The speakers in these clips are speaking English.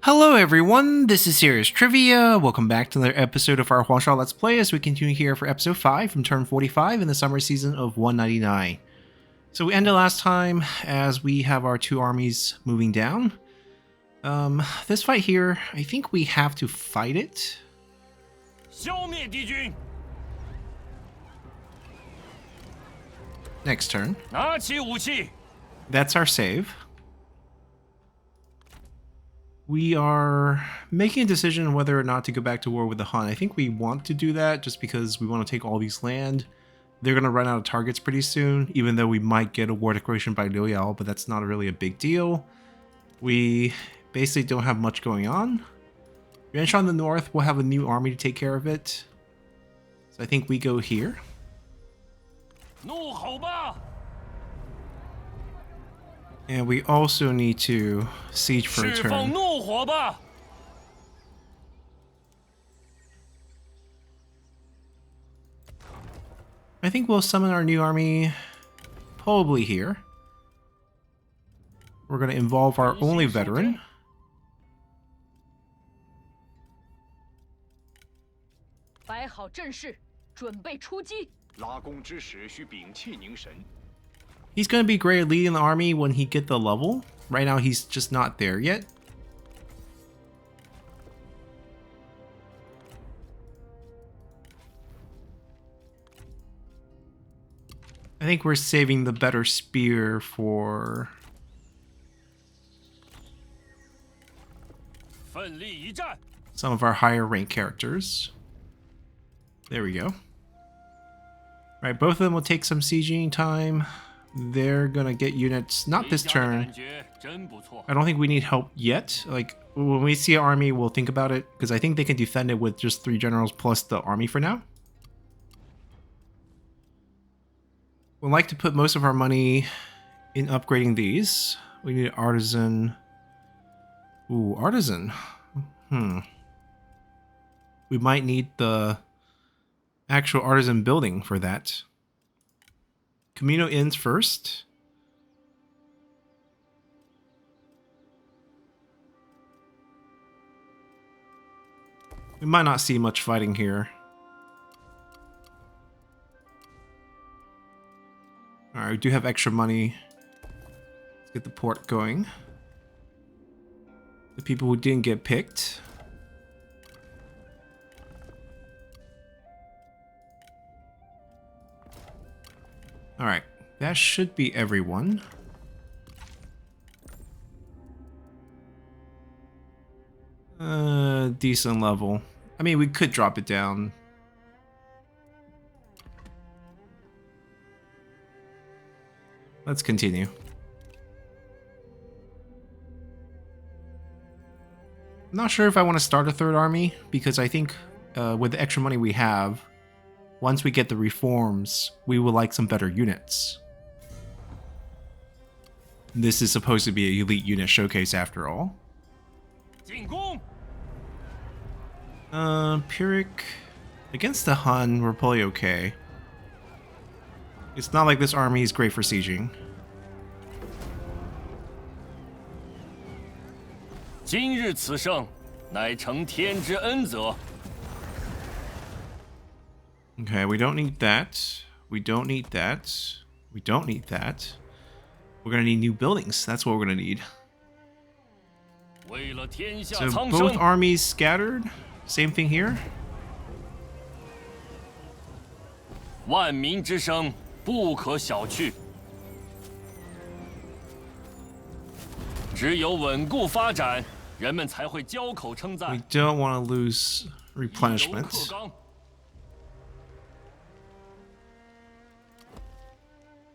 Hello everyone, this is Serious Trivia. Welcome back to another episode of our Huang Shao Let's Play as we continue here for episode 5 from turn 45 in the summer season of 199. So we ended last time as we have our two armies moving down. This fight here, I think we have to fight it. Next turn. That's our save. We are making a decision whether or not to go back to war with the Han. I think we want to do that just because we want to take all these land. They're going to run out of targets pretty soon, even though we might get a war declaration by Liu Yao, but that's not really a big deal. We basically don't have much going on. Yuan Shao in the north will have a new army to take care of it. So I think we go here. And we also need to siege for a turn. I think we'll summon our new army probably here. We're going to involve our only veteran. He's going to be great at leading the army when he gets the level. Right now he's just not there yet. I think we're saving the better spear for... some of our higher rank characters. There we go. Right, both of them will take some sieging time. They're gonna get units, not this turn. I don't think we need help yet. Like, when we see an army, we'll think about it, because I think they can defend it with just 3 generals plus the army for now. We'd like to put most of our money in upgrading these. We need an artisan. Ooh, artisan. We might need the actual artisan building for that. Camino Inns first. We might not see much fighting here. Alright, we do have extra money. Let's get the port going. The people who didn't get picked. Alright, that should be everyone. Decent level. I mean, we could drop it down. Let's continue. I'm not sure if I want to start a third army, because I think with the extra money we have, once we get the reforms, we will like some better units. This is supposed to be an elite unit showcase after all. Pyrrhic. Against the Han, we're probably okay. It's not like this army is great for sieging. Okay, we don't need that. We don't need that. We don't need that. We're gonna need new buildings. That's what we're gonna need. So both armies scattered. Same thing here. We don't want to lose replenishment.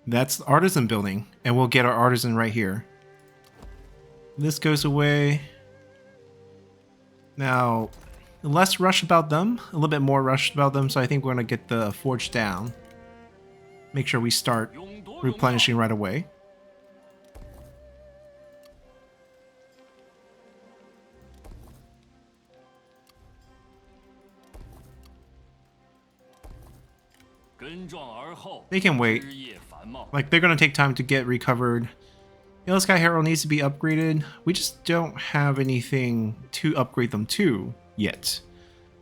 That's the artisan building, and we'll get our artisan right here. This goes away. Now, less rush about them, a little bit more rush about them, so I think we're going to get the forge down. Make sure we start replenishing right away. They can wait. Like, they're going to take time to get recovered. Yellow Sky Herald needs to be upgraded. We just don't have anything to upgrade them to yet.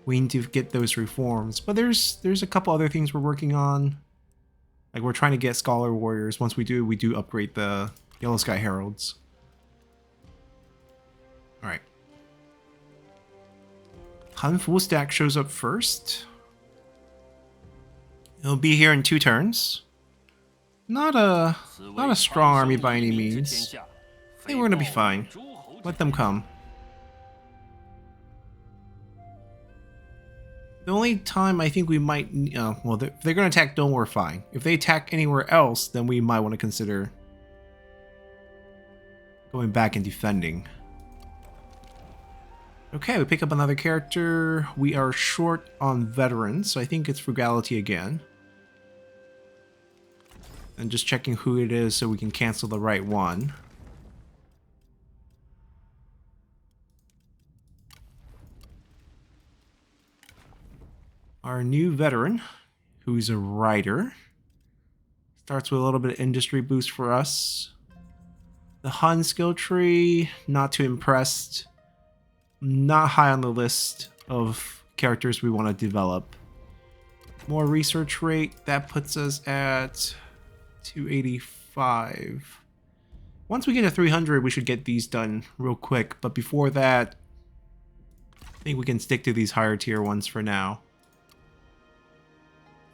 We need to get those reforms. But there's a couple other things we're working on. Like we're trying to get Scholar Warriors. Once we do upgrade the Yellow Sky Heralds. Alright. Han Full Stack shows up first. It'll be here in 2 turns. Not a strong army by any means. I think we're gonna be fine. Let them come. The only time I think we might, well, if they're gonna attack Dome, we're fine. If they attack anywhere else, then we might want to consider going back and defending. Okay, we pick up another character. We are short on veterans, so I think it's Frugality again. And just checking who it is so we can cancel the right one. Our new veteran, who's a writer, starts with a little bit of industry boost for us. The Han skill tree, not too impressed. Not high on the list of characters we want to develop. More research rate, that puts us at 285. Once we get to 300, we should get these done real quick. But before that, I think we can stick to these higher tier ones for now.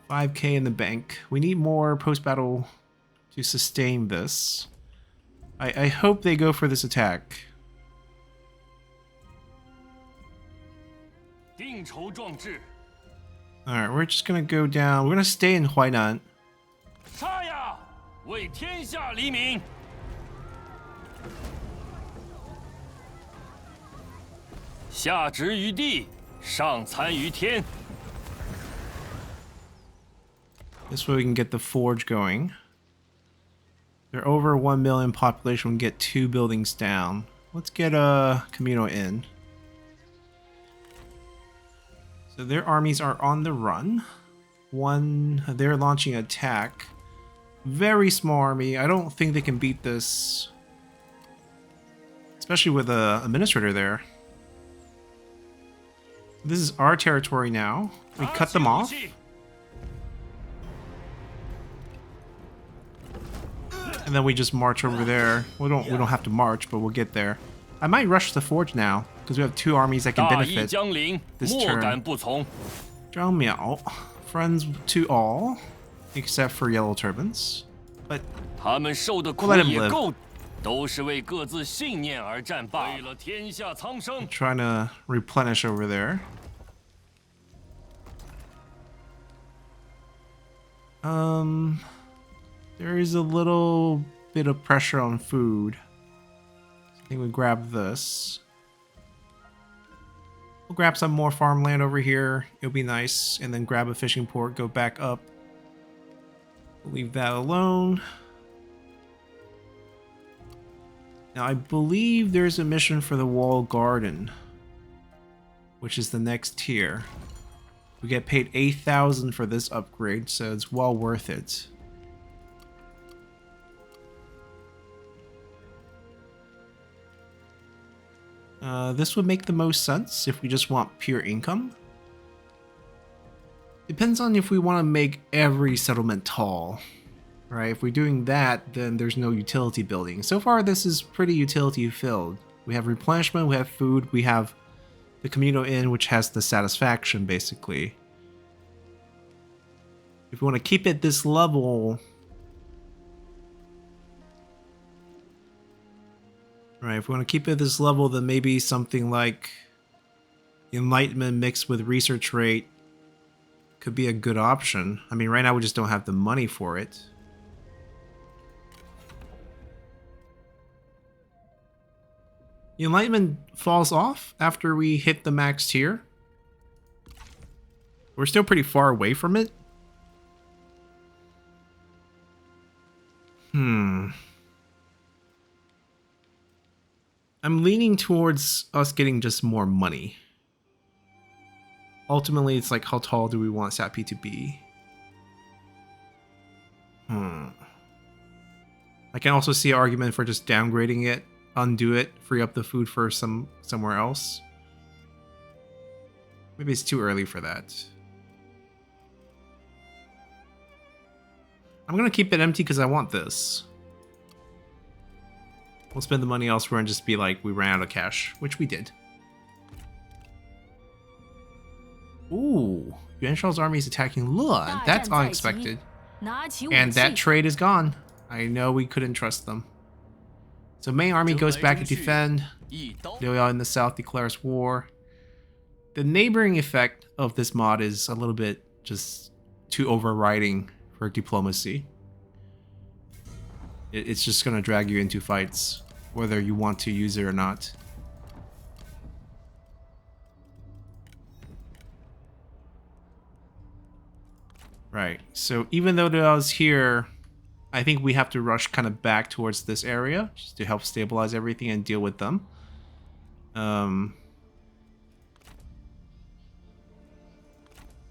5k in the bank. We need more post-battle to sustain this. I hope they go for this attack. Alright, we're just gonna go down. We're gonna stay in Huainan. This way we can get the forge going. They're over 1 million population. We can get 2 buildings down. Let's get a Camino in. So their armies are on the run. They're launching an attack. Very small army. I don't think they can beat this. Especially with an administrator there. This is our territory now. We cut them off. And then we just march over there. We don't have to march, but we'll get there. I might rush the forge now, because we have 2 armies that can benefit this turn. Zhang Miao, friends to all, except for Yellow Turbans. But we'll let him live. I'm trying to replenish over there. There is a little bit of pressure on food. I think we grab this. We'll grab some more farmland over here. It'll be nice. And then grab a fishing port, go back up. We'll leave that alone. Now I believe there's a mission for the wall garden, which is the next tier. We get paid 8,000 for this upgrade, so it's well worth it. This would make the most sense if we just want pure income. Depends on if we want to make every settlement tall, right? If we're doing that, then there's no utility building. So far, this is pretty utility filled. We have replenishment, we have food, we have the Camino Inn, which has the satisfaction, basically. If we want to keep it this level... Right, if we want to keep it at this level, then maybe something like Enlightenment mixed with research rate could be a good option. I mean, right now we just don't have the money for it. The Enlightenment falls off after we hit the max tier. We're still pretty far away from it. I'm leaning towards us getting just more money. Ultimately, it's like, how tall do we want SAPP to be? I can also see an argument for just downgrading it, undo it, free up the food for somewhere else. Maybe it's too early for that. I'm gonna keep it empty because I want this. We'll spend the money elsewhere and just be like, we ran out of cash, which we did. Ooh, Yuan Shao's army is attacking Luan. That's unexpected. And that trade is gone. I know we couldn't trust them. So main army goes back to defend. Liu Yao in the south declares war. The neighboring effect of this mod is a little bit just too overriding for diplomacy. It's just going to drag you into fights, whether you want to use it or not. Right, so even though I was here, I think we have to rush kind of back towards this area just to help stabilize everything and deal with them.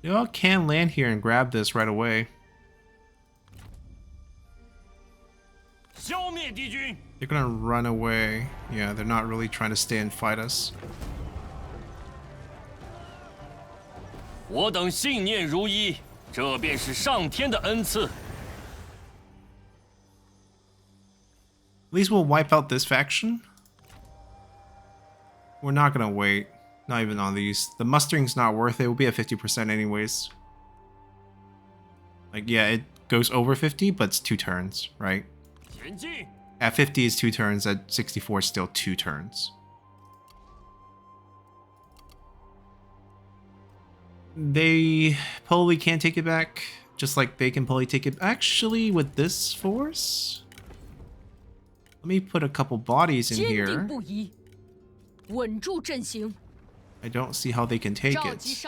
You all can land here and grab this right away. They're gonna run away. Yeah, they're not really trying to stay and fight us. At least we'll wipe out this faction. We're not gonna wait. Not even on these. The mustering's not worth it. We'll be at 50% anyways. Like, yeah, it goes over 50, but it's 2 turns, right? At 50 is 2 turns. At 64 is still 2 turns. They probably can't take it back, just like they can probably take it. Actually, with this force, let me put a couple bodies in here. I don't see how they can take it.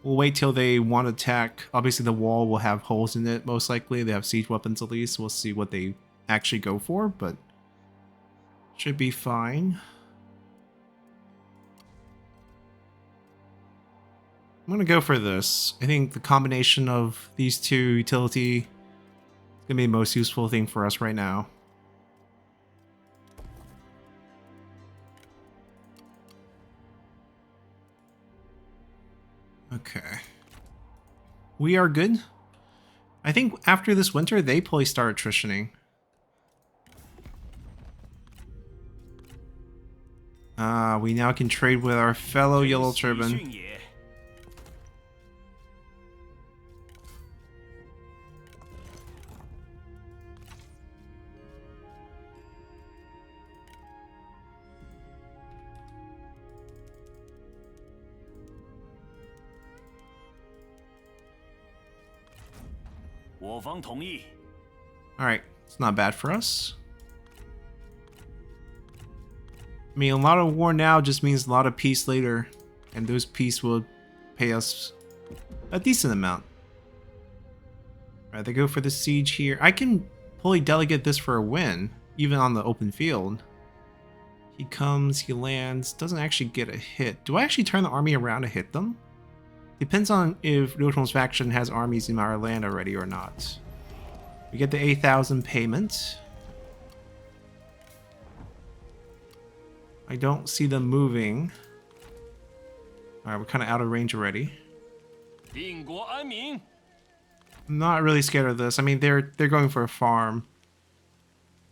We'll wait till they want to attack. Obviously the wall will have holes in it, most likely. They have siege weapons at least. We'll see what they actually go for, but should be fine. I'm gonna go for this. I think the combination of these two utility is gonna be the most useful thing for us right now. Okay. We are good. I think after this winter, they probably start attritioning. We now can trade with our fellow Yellow Turban. Alright, it's not bad for us. I mean, a lot of war now just means a lot of peace later, and those peace will pay us a decent amount. Alright, they go for the siege here. I can probably delegate this for a win, even on the open field. He comes, he lands, doesn't actually get a hit. Do I actually turn the army around to hit them? Depends on if Liu Tong's faction has armies in our land already or not. We get the 8,000 payment. I don't see them moving. Alright, we're kind of out of range already. I'm not really scared of this. I mean, they're going for a farm.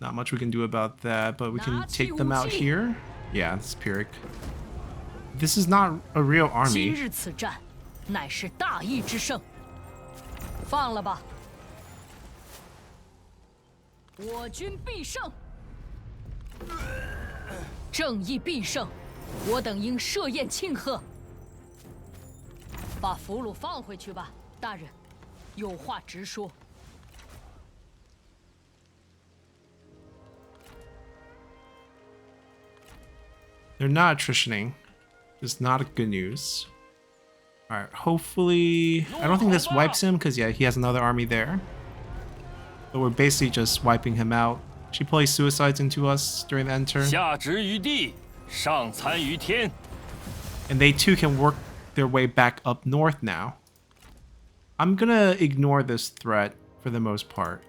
Not much we can do about that, but we can take them out here. Yeah, it's Pyrrhic. This is not a real army. They're not attritioning. It's not good news. Alright, hopefully... I don't think this wipes him, because yeah, he has another army there. But we're basically just wiping him out. She plays suicides into us during the end turn. And they too can work their way back up north now. I'm gonna ignore this threat for the most part.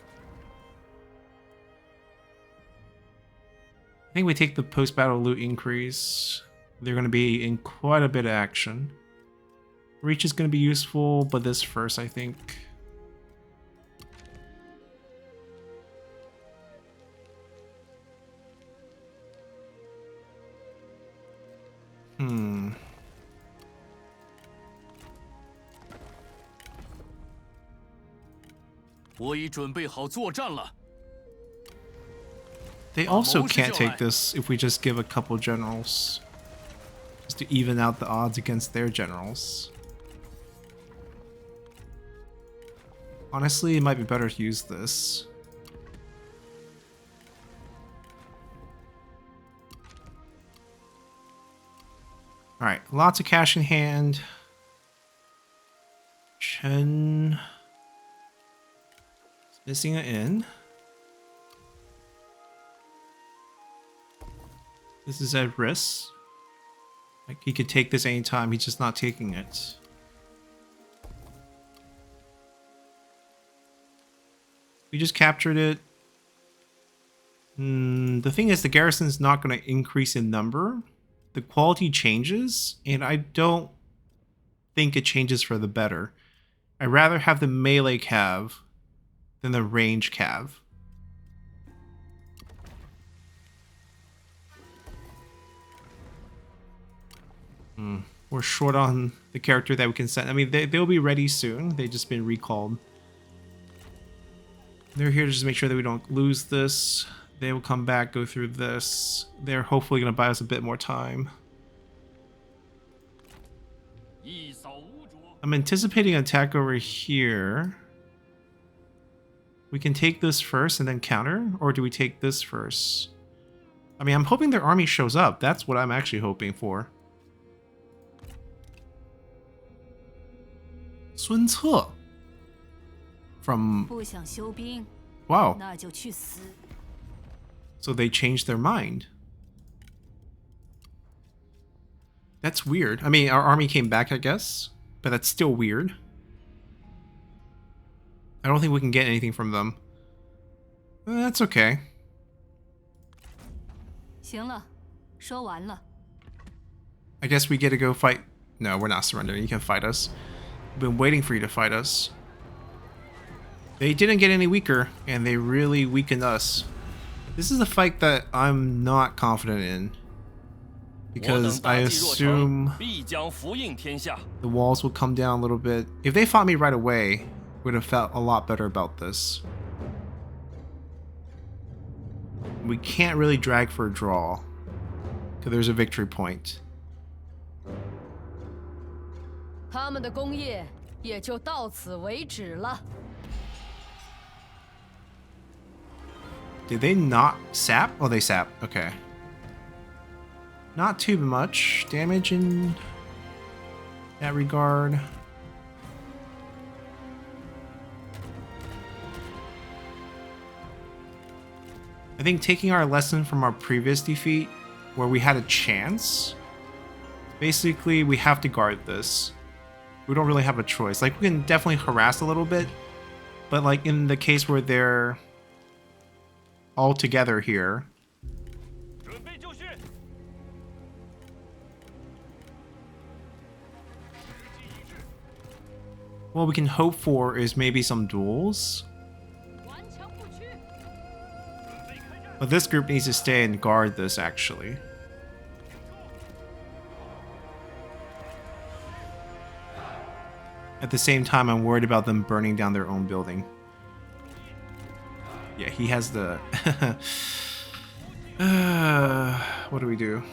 I think we take the post-battle loot increase. They're gonna be in quite a bit of action. Reach is gonna be useful, but this first, I think. They also can't take this if we just give a couple generals. Just to even out the odds against their generals. Honestly, it might be better to use this. Alright, lots of cash in hand. Chen is missing an inn. This is at risk. Like, he could take this anytime, he's just not taking it. We just captured it. The thing is, the garrison's not going to increase in number. The quality changes, and I don't think it changes for the better. I'd rather have the melee cav than the range cav. We're short on the character that we can send. I mean, they'll be ready soon. They've just been recalled. They're here to just make sure that we don't lose this. They will come back, go through this. They're hopefully going to buy us a bit more time. I'm anticipating an attack over here. We can take this first and then counter, or do we take this first? I mean, I'm hoping their army shows up. That's what I'm actually hoping for. Sun Ce. From... Wow. So they changed their mind. That's weird. I mean, our army came back, I guess. But that's still weird. I don't think we can get anything from them. That's okay. I guess we get to go fight... No, we're not surrendering. You can fight us. We've been waiting for you to fight us. They didn't get any weaker, and they really weakened us. This is a fight that I'm not confident in. Because I assume the walls will come down a little bit. If they fought me right away, would have felt a lot better about this. We can't really drag for a draw, because there's a victory point. Did they not sap? Oh, they sap. Okay. Not too much damage in that regard. I think taking our lesson from our previous defeat, where we had a chance, basically we have to guard this. We don't really have a choice. Like, we can definitely harass a little bit, but like in the case where they're all together here, what we can hope for is maybe some duels. But this group needs to stay and guard this, actually. At the same time, I'm worried about them burning down their own building. Yeah, he has the... what do we do?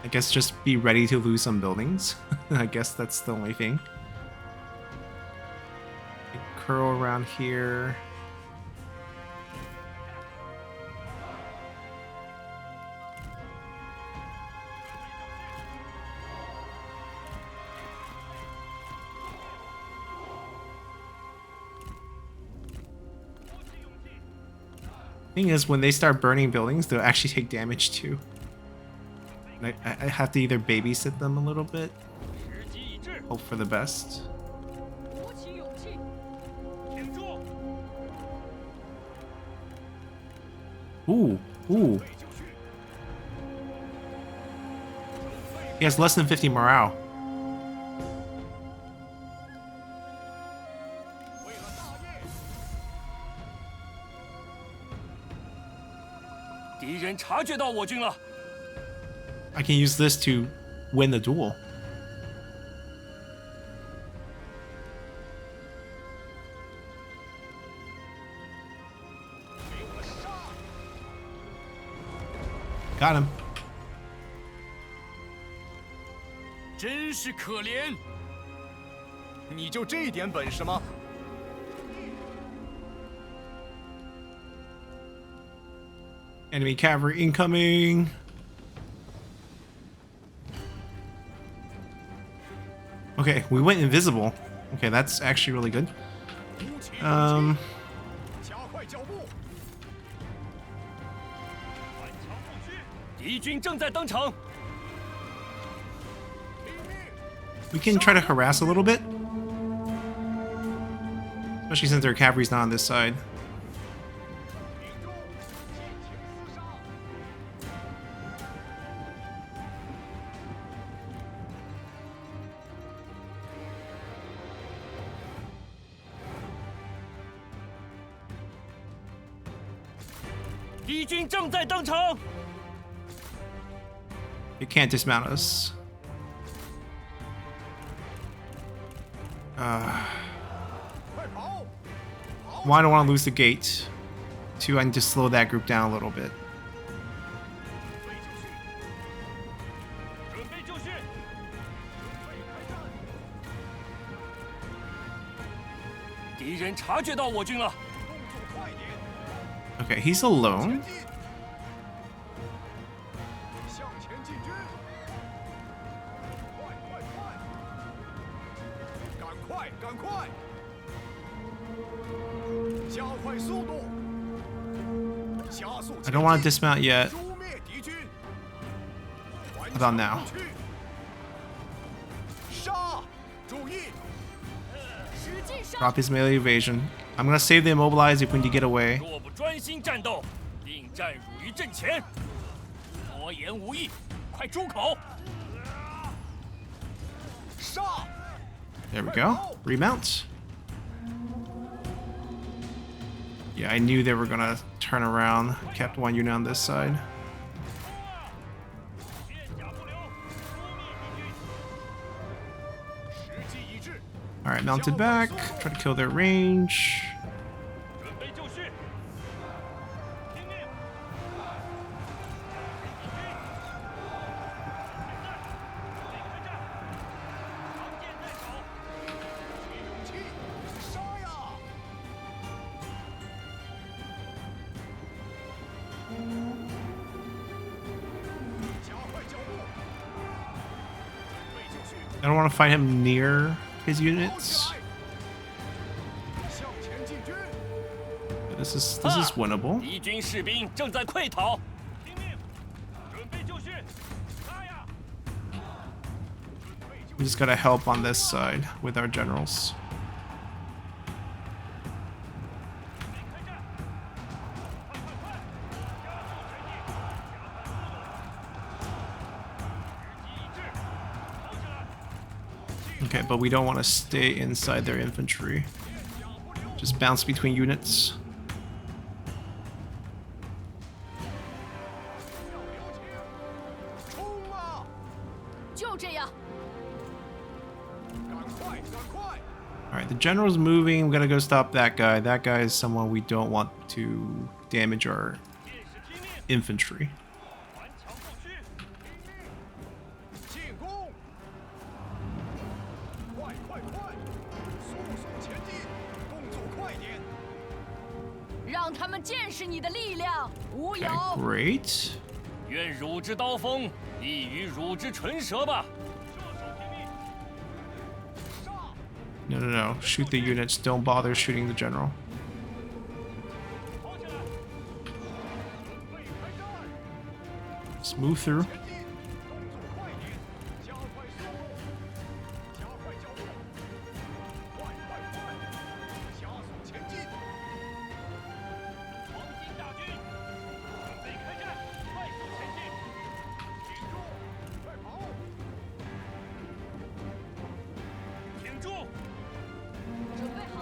I guess just be ready to lose some buildings. I guess that's the only thing. Curl around here. Thing is, when they start burning buildings, they'll actually take damage too. I have to either babysit them a little bit, hope for the best. Ooh, ooh. He has less than 50 morale. I can use this to win the duel. Got him. 真是可怜，你就这点本事吗？ Enemy cavalry incoming. Okay, we went invisible. Okay, that's actually really good. 敌军正在登城。 We can try to harass a little bit, especially since their cavalry's not on this side. You can't dismount us. One, I don't want to lose the gate. Two, I need to slow that group down a little bit. Okay, he's alone. I don't want to dismount yet. How about now? Drop his melee evasion. I'm gonna save the immobilize if we need to get away. There we go. Remount. Yeah, I knew they were gonna turn around. Kept one unit on this side. Alright, mounted back. Try to kill their range. I don't want to fight him near his units. This is winnable. We just gotta help on this side with our generals. Okay, but we don't want to stay inside their infantry. Just bounce between units. Alright, the general's moving. We gotta go stop that guy. That guy is someone we don't want to damage our infantry. Okay, great. No. Shoot the units. Don't bother shooting the general. Let's move through.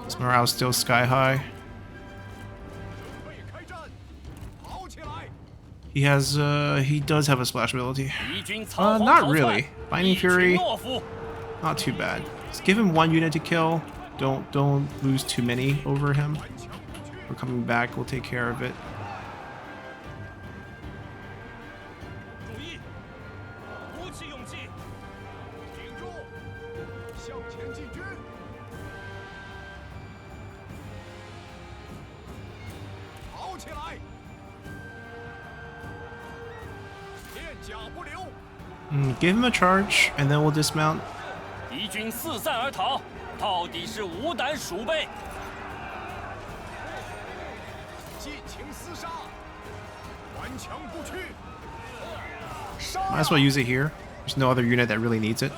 His morale's still sky high. He has, he does have a splash ability. Not really. Binding Fury, not too bad. Just give him 1 unit to kill. Don't lose too many over him. We're coming back, we'll take care of it. Give him a charge, and then we'll dismount. Might as well use it here. There's no other unit that really needs it.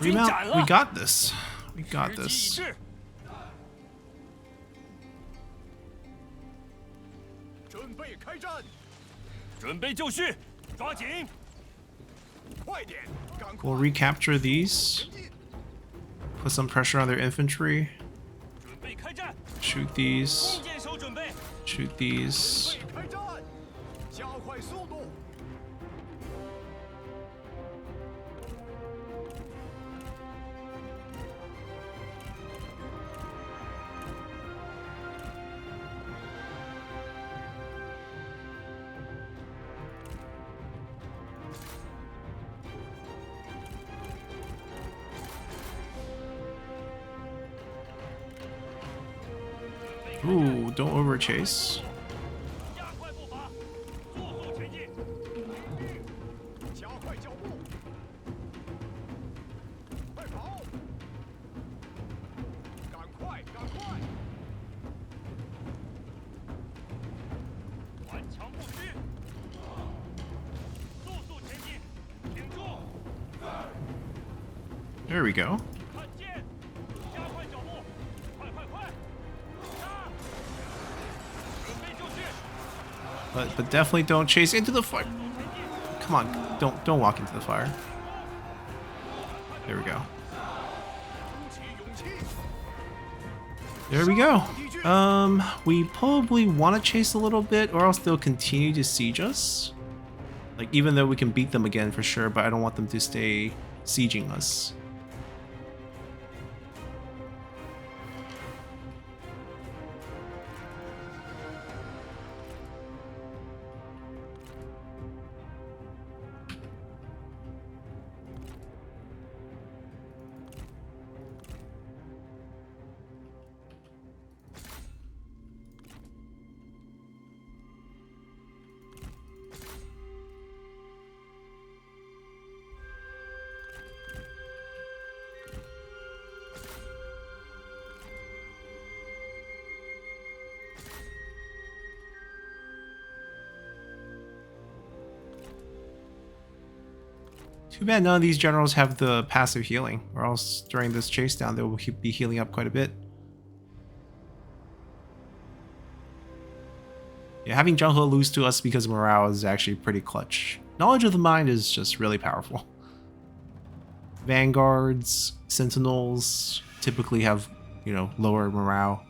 Remount. We got this. We got this. We'll recapture these. Put some pressure on their infantry. Shoot these. Shoot these. Ooh, don't overchase. There we go. But definitely don't chase into the fire. Come on, don't walk into the fire. There we go. There we go. We probably want to chase a little bit, or else they'll continue to siege us. Like, even though we can beat them again for sure, but I don't want them to stay sieging us. Too bad none of these generals have the passive healing, or else during this chase down they will be healing up quite a bit. Yeah, having Zheng He lose to us because of morale is actually pretty clutch. Knowledge of the Mind is just really powerful. Vanguards, Sentinels typically have, you know, lower morale.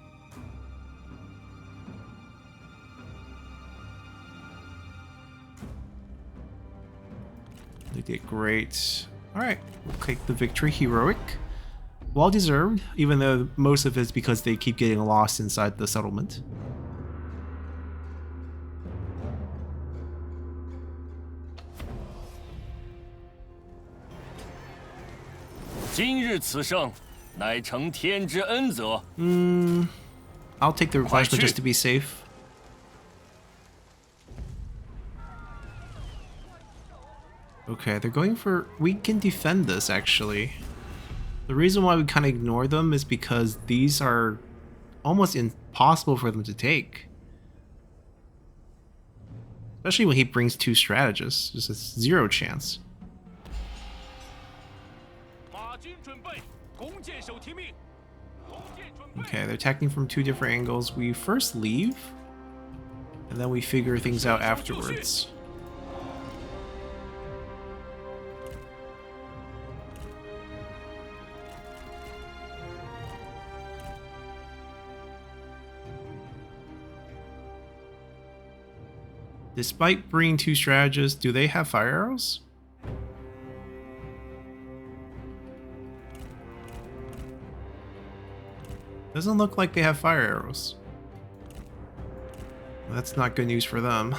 They did great. Alright, we'll take the victory. Heroic. Well deserved, even though most of it's because they keep getting lost inside the settlement. I'll take the replenishment just to be safe. Okay, they're going for... We can defend this, actually. The reason why we kind of ignore them is because these are almost impossible for them to take. Especially when he brings 2 strategists. Just a 0 chance. 马军准备，弓箭手听命。弓箭准备。 Okay, they're attacking from 2 different angles. We first leave, and then we figure things out afterwards. Despite bringing 2 strategists, do they have fire arrows? Doesn't look like they have fire arrows. That's not good news for them.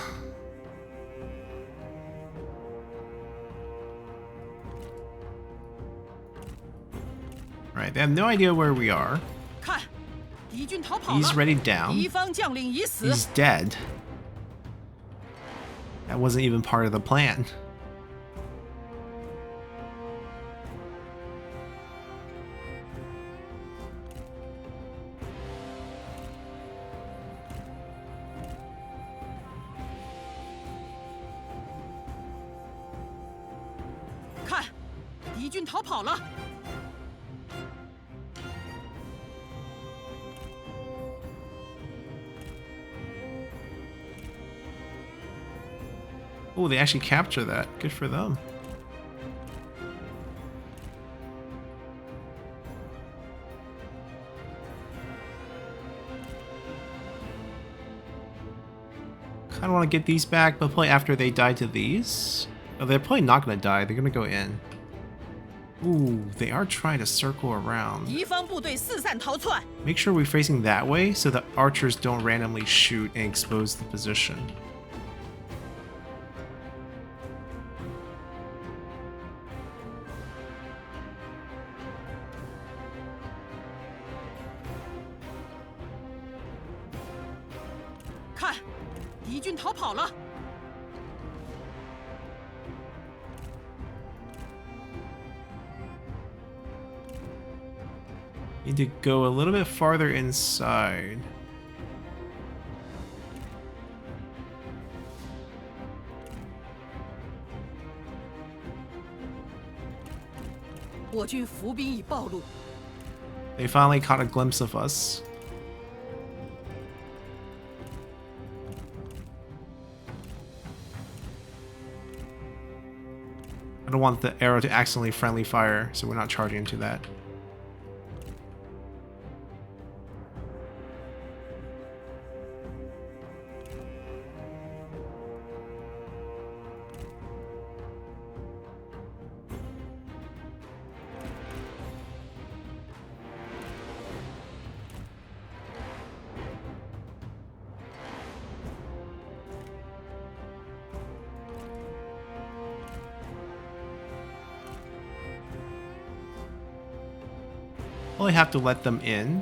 Right, they have no idea where we are. He's ready down. He's dead. That wasn't even part of the plan. Oh, they actually capture that. Good for them. Kind of want to get these back, but probably after they die to these. Oh, they're probably not going to die. They're going to go in. Ooh, they are trying to circle around. Make sure we're facing that way so the archers don't randomly shoot and expose the position. Need to go a little bit farther inside. They finally caught a glimpse of us. I don't want the arrow to accidentally friendly fire, so we're not charging into that. Only have to let them in.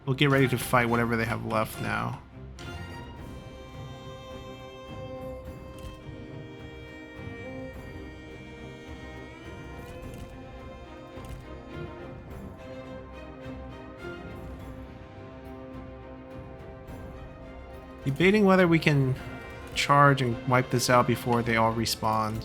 We'll get ready to fight whatever they have left now. Debating whether we can charge and wipe this out before they all respawn.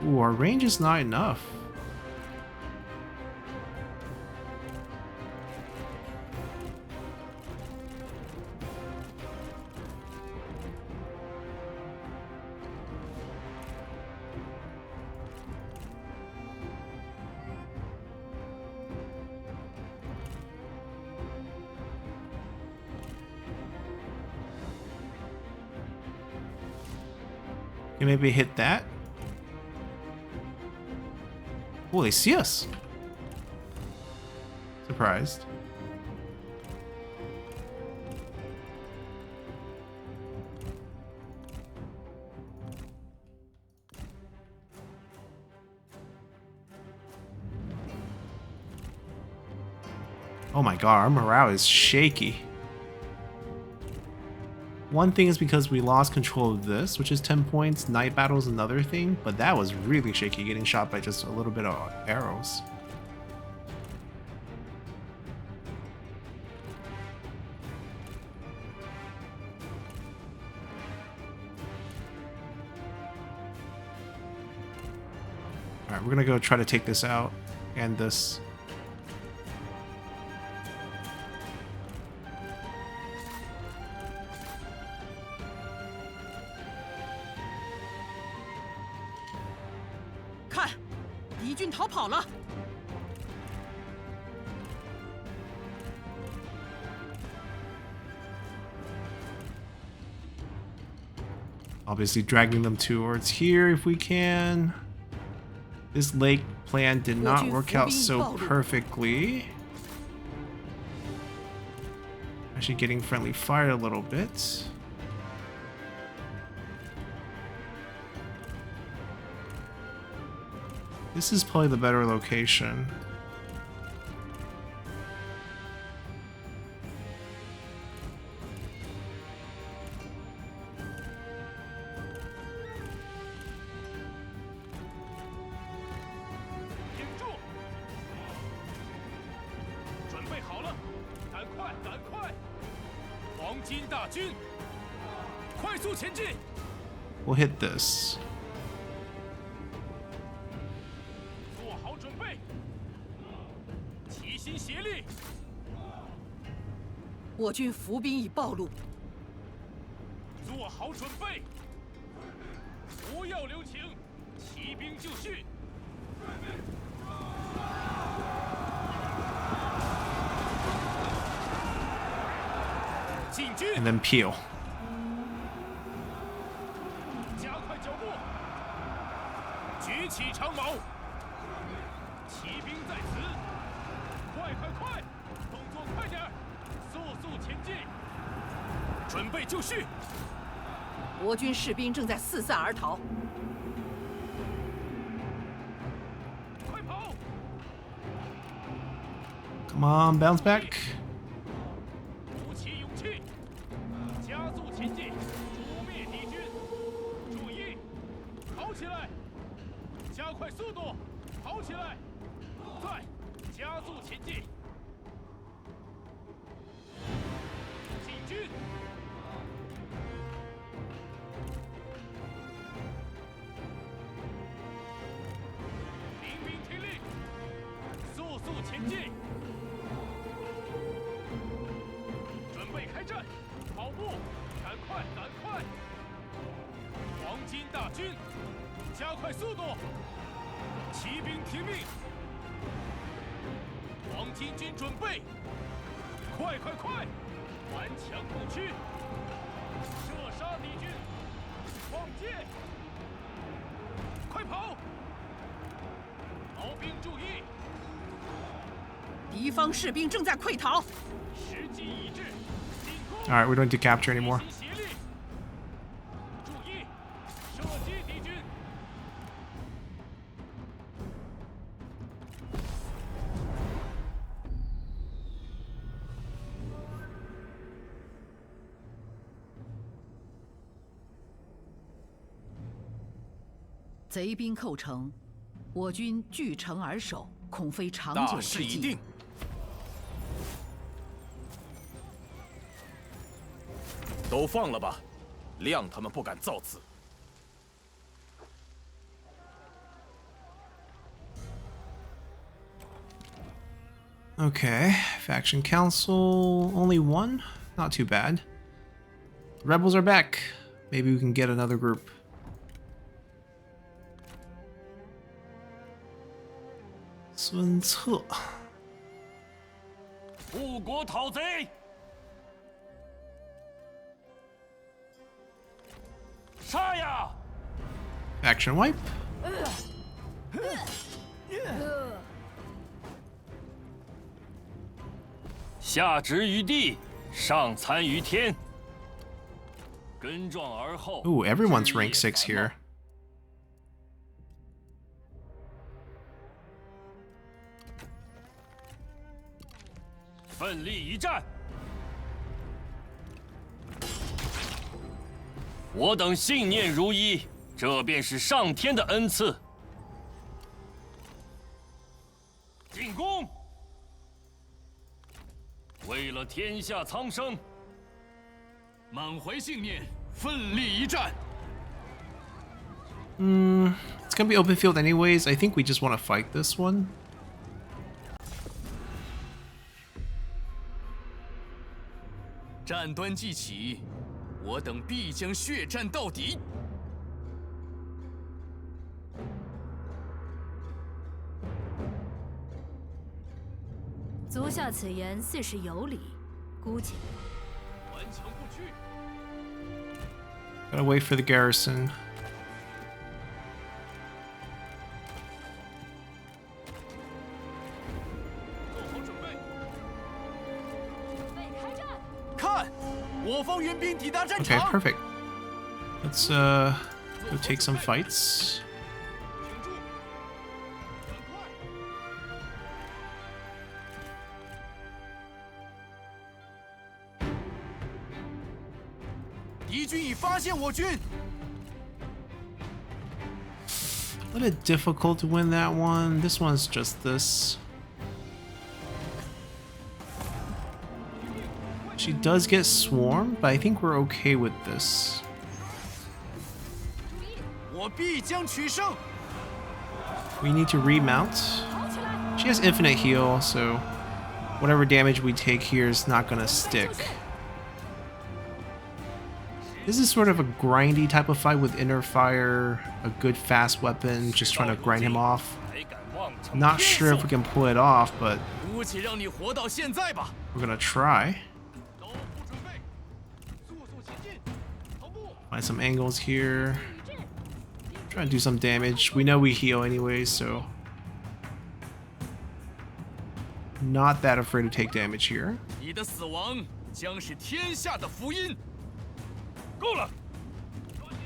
Ooh, our range is not enough. Okay, maybe hit that. Oh, they see us. Surprised. Oh my god, our morale is shaky. One thing is because we lost control of this, which is 10 points. Night Battle is another thing, but that was really shaky, getting shot by just a little bit of arrows. Alright, we're gonna go try to take this out, and this. Obviously dragging them towards here if we can. This lake plan did not work out so perfectly. Actually getting friendly fire a little bit. This is probably the better location. We'll hit this. 做好准备，齐心协力。我军伏兵已暴露，做好准备，不要留情，起兵就绪。进军。 And then peel. 加快脚步，举起长矛，骑兵在此，快快快，动作快点，速速前进，准备就绪。我军士兵正在四散而逃，快跑！ Come on, bounce back. 鼓起勇气，加速前进，诛灭敌军。注意，跑起来！加快速度，跑起来！再加速前进，进军！领兵听令，速速前进！ 准备开战，跑步，赶快，赶快！黄金大军，加快速度！骑兵听命！黄巾军准备，快快快！顽强不屈，射杀敌军！放箭！快跑！毛兵注意，敌方士兵正在溃逃。 时机已至，进攻！ Alright, we don't need to capture anymore. 齐心协力，注意，射击敌军！ 贼兵寇城，我军据城而守，恐非长久大之计。势已定，都放了吧，谅他们不敢造次。 Okay, faction council, only one? Not too bad. Rebels are back. Maybe we can get another group. 孙策，护国讨贼，杀呀！ Faction wipe. 下执于地，上参于天。根壮而后。 Ooh, everyone's rank 6 here. 奋力一战。我等信念如一，这便是上天的恩赐。进攻！为了天下苍生，满怀信念，奋力一战。 It's gonna be open field anyways. I think we just want to fight this one. 战端既起，我等必将血战到底。足下此言似是有理，姑且。顽强不屈。 Gotta wait for the garrison. 看，我方援兵抵达战 Okay, 场。 perfect. Let's go take some fights. 挺住！赶快！敌军已发现我军。 A little bit difficult to win that one. This one's just this. She does get swarmed, but I think we're okay with this. 我必将取胜。 We need to remount. She has infinite heal, so whatever damage we take here is not gonna stick. This is sort of a grindy type of fight with inner fire, a good fast weapon, just trying to grind him off. 还敢妄称 Not sure if we can pull it off, but 姑且让你活到现在吧。 we're gonna try. 刀斧准备，速速前进，头部。 Find some angles here. Try to do some damage. We know we heal anyway, so not that afraid to take damage here. 你的死亡将是天下的福音。 够了！抓紧，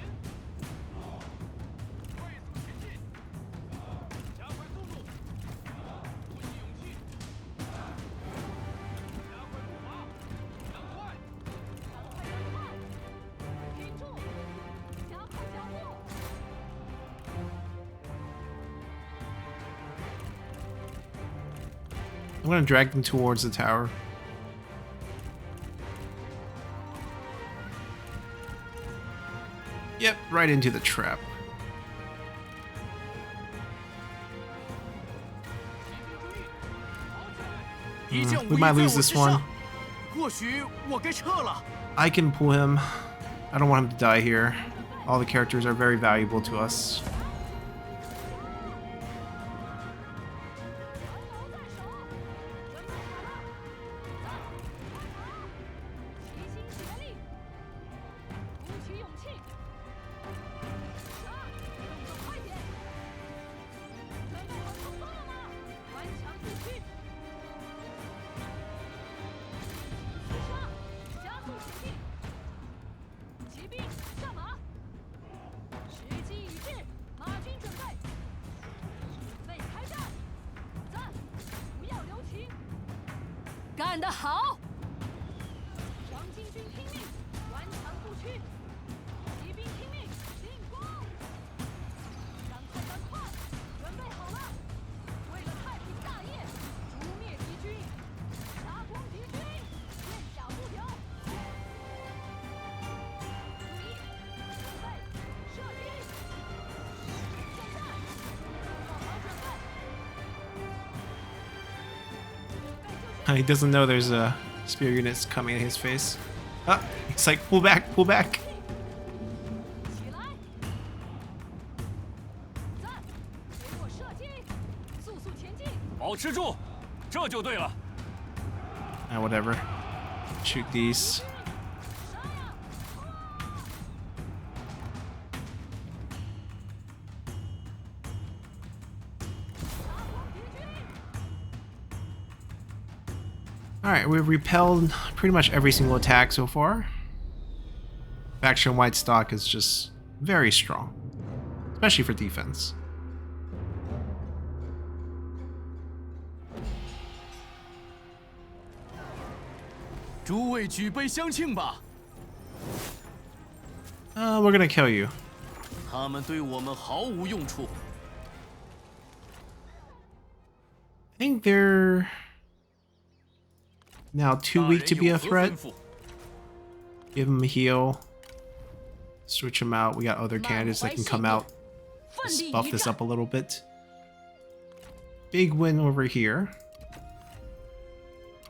快速前进，加快速度，鼓起勇气，加快步伐，赶快！停住，加快脚步。 I'm gonna drag them towards the tower. Yep, right into the trap. 一将 we 无 might 一在 lose 我 this 之 one. 上。或许我该撤了。 I can pull him. I don't want him to die here. All the characters are very valuable to us. 齐心协力，鼓起勇气，动作快点！准备好冲锋了吗？顽强不屈，厮杀，加速前进，骑兵上马，时机已至，马军准备，准备开战，赞，不要留情，干得好！ 黄巾军听命，顽强不屈；骑兵听命，进攻！赶快，赶快，准备好了！为了太平大业，诛灭敌军，杀光敌军，片甲不留！注意，准备，射击！现在，做好准备！准备就绪。 He doesn't know there's a spear units coming in his face. Ah, it's like pull back, pull back. 起来！赞，给我射击！速速前进！保持住，这就对了。 Ah, whatever. Shoot these. 杀呀！ Alright, we've repelled pretty much every single attack so far. Faction White Stock is just very strong, especially for defense. 诸位举杯相庆吧。We're gonna kill you. 他们对我们毫无用处。 I think they're now too weak to be a threat. Give them a heal. Switch them out. We got other candidates that can come out. Let's buff this up a little bit. Big win over here.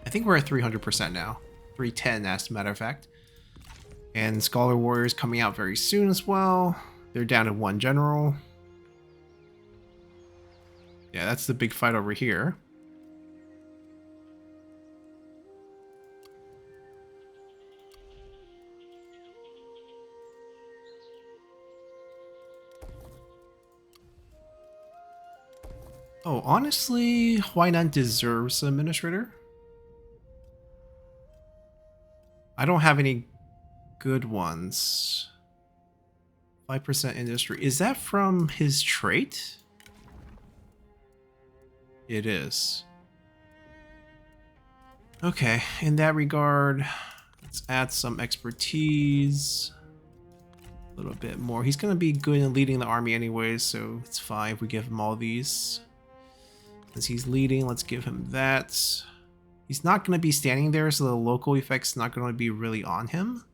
I think we're at 300% now. 310 as a matter of fact. And Scholar Warriors coming out very soon as well. They're down to 1 general. Yeah, that's the big fight over here. Oh, honestly, Huainan deserves an administrator. I don't have any good ones. 5% industry. Is that from his trait? It is. Okay, in that regard, let's add some expertise. A little bit more. He's gonna be good in leading the army anyway, so it's fine if we give him all these. Since he's leading, let's give him that. He's not gonna be standing there, so the local effect's not gonna be really on him.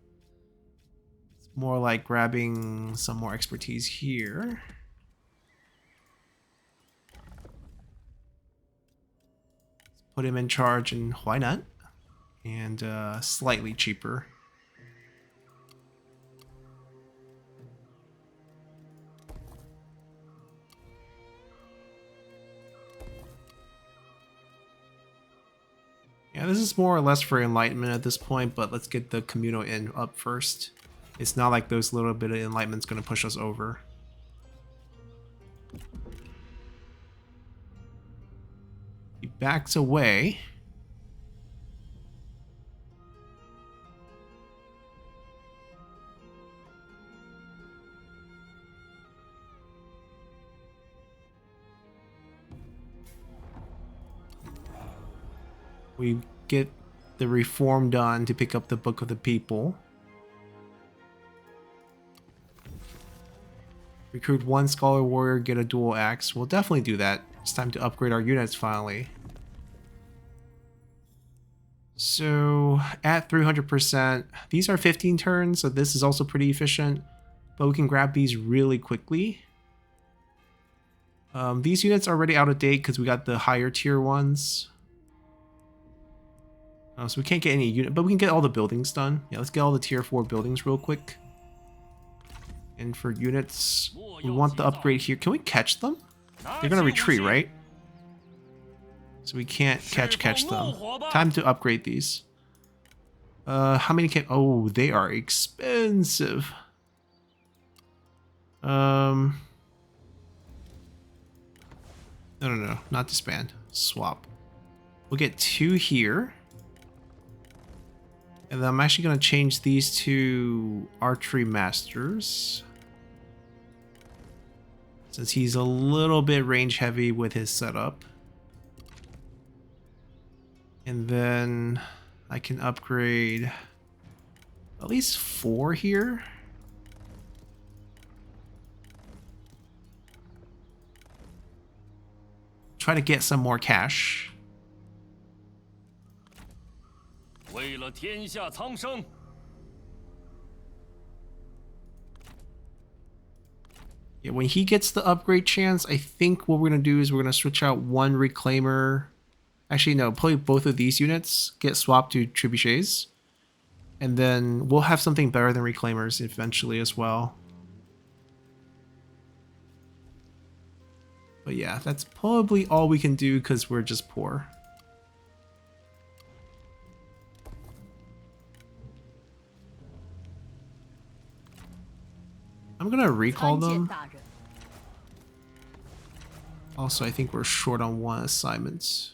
It's more like grabbing some more expertise here. Put him in charge in Huainan, and slightly cheaper. Yeah, this is more or less for enlightenment at this point, but let's get the communal in up first. It's not like those little bit of enlightenment's going to push us over. He backs away. We get the reform done to pick up the Book of the People. Recruit 1 Scholar Warrior, get a dual axe. We'll definitely do that. It's time to upgrade our units finally. So at 300%, these are 15 turns, so this is also pretty efficient. But we can grab these really quickly. These units are already out of date because we got the higher tier ones. So we can't get any unit, but we can get all the buildings done. Yeah, let's get all the tier 4 buildings real quick. And for units, we want the upgrade here. Can we catch them? They're gonna retreat, right? So we can't catch them. Time to upgrade these. How many can... Oh, they are expensive. No, not disband. Swap. We'll get 2 here. And then I'm actually going to change these to Archery Masters. Since he's a little bit range heavy with his setup. And then I can upgrade at least 4 here. Try to get some more cash. 为了天下苍生。 Yeah, when he gets the upgrade chance, I think what we're going to do is we're going to switch out 1 Reclaimer. Actually, no, probably both of these units get swapped to Trebuchets. And then we'll have something better than Reclaimers eventually as well. But yeah, that's probably all we can do because we're just poor. I'm gonna recall them. Also, I think we're short on 1 assignment.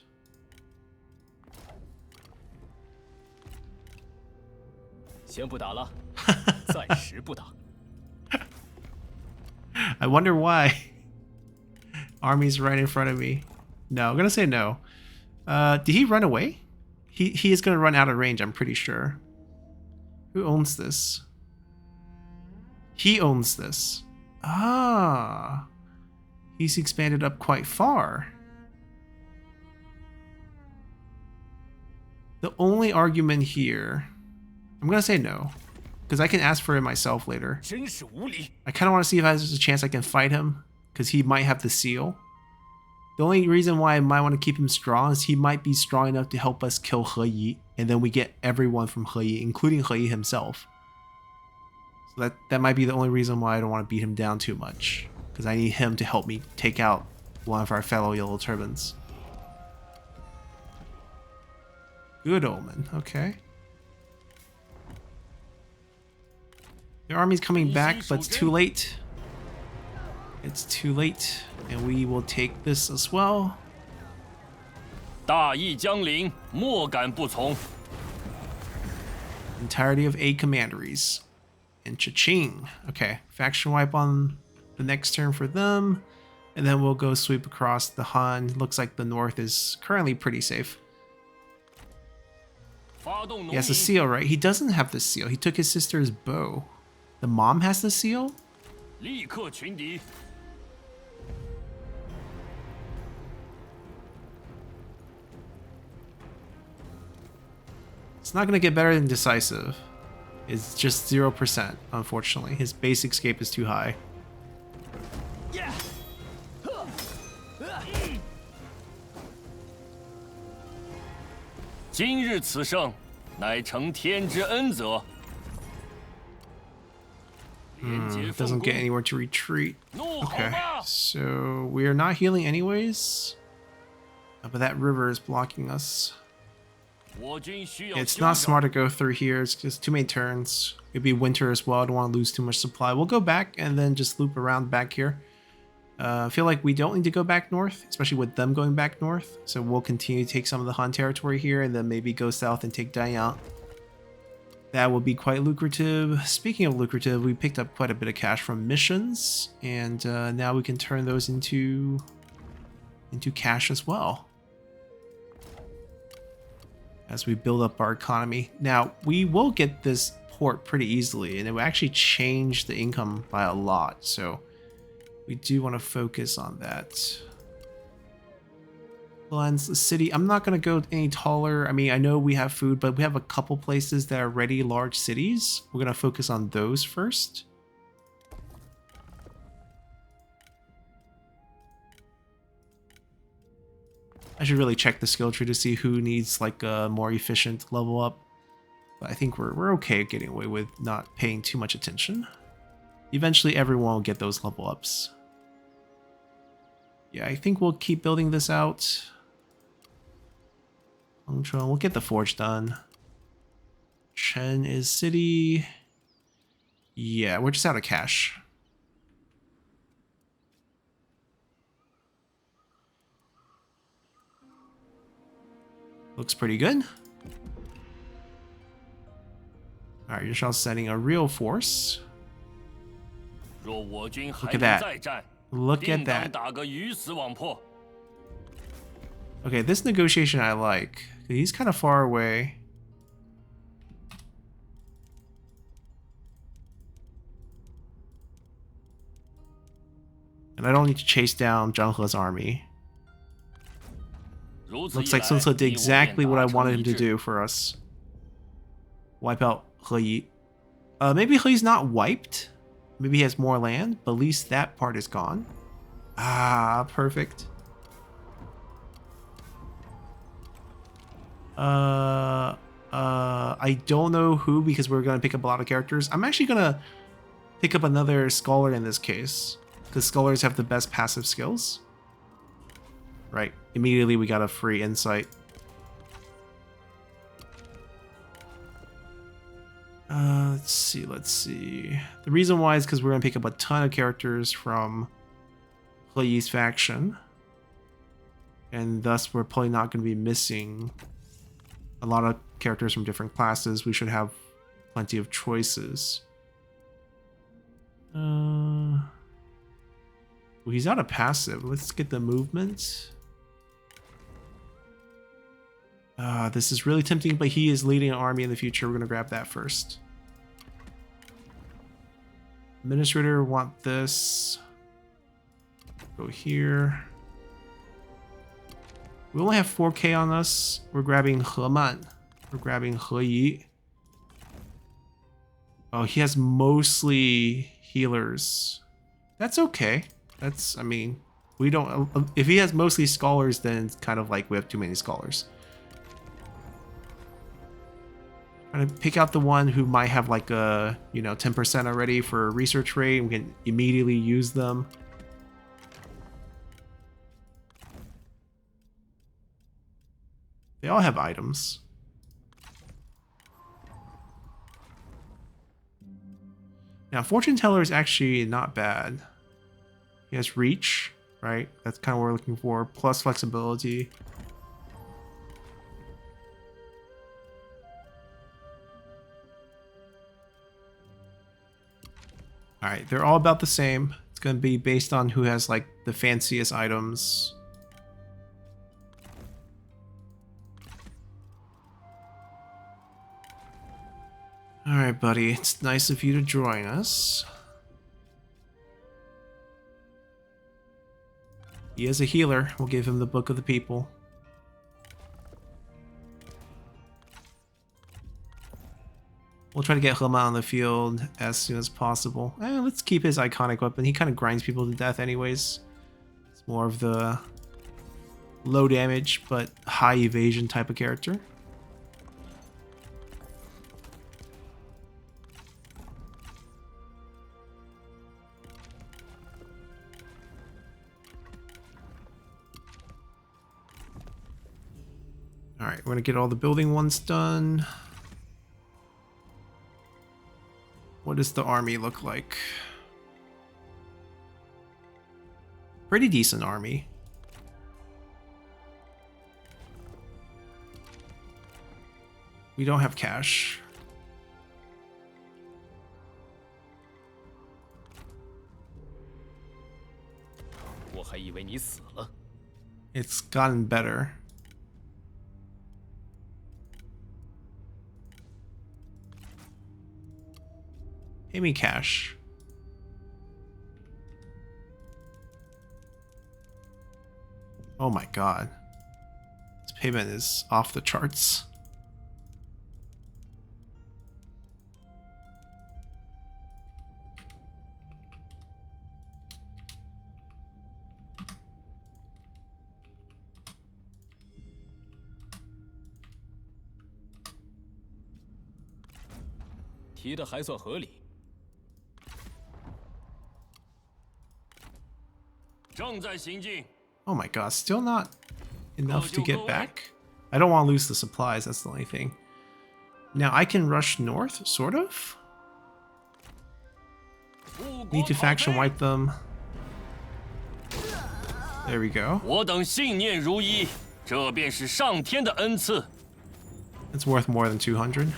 I wonder why. Army's right in front of me. No, I'm gonna say no. Did he run away? He is going to run out of range, I'm pretty sure. Who owns this? He owns this. Ah. He's expanded up quite far. The only argument here... I'm going to say no. Because I can ask for it myself later. 真是无礼！ I kind of want to see if there's a chance I can fight him. Because he might have the seal. The only reason why I might want to keep him strong is he might be strong enough to help us kill He Yi. And then we get everyone from He Yi, including He Yi himself. So that might be the only reason why I don't want to beat him down too much. Because I need him to help me take out one of our fellow Yellow Turbans. Good omen, okay. The army's coming back, but it's too late. It's too late, and we will take this as well. 大义将临，莫敢不从。 Entirety of 8 commanderies. And cha-ching. Okay, faction wipe on the next turn for them. And then we'll go sweep across the Han. Looks like the north is currently pretty safe. 发动农 He has a 民， seal, right? He doesn't have the seal. He took his sister's bow. The mom has the seal? 立刻群敌。 It's not going to get better than decisive. It's just 0%, unfortunately. His base escape is too high. 今日此胜，乃承天之恩泽。连结奉 Doesn't 公 get，anywhere to retreat. 怒吼 Okay, 吧！ so we are not healing anyways. But that river is blocking us. 我军需要 It's 休 not 整 smart to go through here. It's just too many turns. It'd be winter as well. I don't want to lose too much supply. We'll go back and then just loop around back here. I feel like we don't need to go back north, especially with them going back north. So we'll continue to take some of the Han territory here and then maybe go south and take Dayang. That will be quite lucrative. Speaking of lucrative, we picked up quite a bit of cash from missions, and now we can turn those into cash as well as we build up our economy. Now, we will get this port pretty easily, and it will actually change the income by a lot, so we do want to focus on that. Cleanse the city. I'm not going to go any taller. I mean, I know we have food, but we have a couple places that are already large cities. We're going to focus on those first. I should really check the skill tree to see who needs like a more efficient level up. But I think we're okay getting away with not paying too much attention. Eventually everyone will get those level ups. Yeah, I think we'll keep building this out. We'll get the forge done. Chen is city. Yeah, we're just out of cash. Looks pretty good. Alright, you're just sending a real force. 若我军还 Look 能 at that. 再战， Look 定 at 当 that. 打个鱼死网破。 Okay, this negotiation I like. He's kind of far away. And I don't need to chase down Zhang He's army. 如此一 Looks like 来， Sun Ce did 你我 exactly 便 what I 达成 wanted him 一 to 致。 do for us. Wipe out He Yi. Maybe He Yi's not wiped. Maybe he has more land, but at least that part is gone. Ah, perfect. I don't know who because we're gonna pick up a lot of characters. I'm actually gonna pick up another scholar in this case because scholars have the best passive skills. Right. Immediately we got a free insight. Let's see. The reason why is because we're gonna pick up a ton of characters from He Yi's faction. And thus we're probably not gonna be missing a lot of characters from different classes. We should have plenty of choices. Well, he's out of passive. Let's get the movement. This is really tempting, but he is leading an army in the future. We're going to grab that first. Administrator, want this. Go here. We only have 4K on us. We're grabbing Heman. We're grabbing He. Oh, he has mostly healers. That's okay. That's, I mean, we don't... If he has mostly scholars, then it's kind of like we have too many scholars. Trying to pick out the one who might have like a, 10% already for research rate. We can immediately use them. They all have items. Now, Fortune Teller is actually not bad. He has reach, right? That's kind of what we're looking for. Plus flexibility. Alright, they're all about the same. It's going to be based on who has like the fanciest items. Alright, buddy. It's nice of you to join us. He is a healer. We'll give him the Book of the People. We'll try to get Hema on the field as soon as possible. Let's keep his iconic weapon. He kind of grinds people to death anyways. It's more of the low damage but high evasion type of character. Alright, we're going to get all the building ones done. What does the army look like? Pretty decent army. We don't have cash. It's gotten better. Pay me cash. Oh my god. This payment is off the charts. Oh my god, still not enough to get back? I don't want to lose the supplies, that's the only thing. Now I can rush north, sort of? Need to faction wipe them. There we go. It's worth more than 200.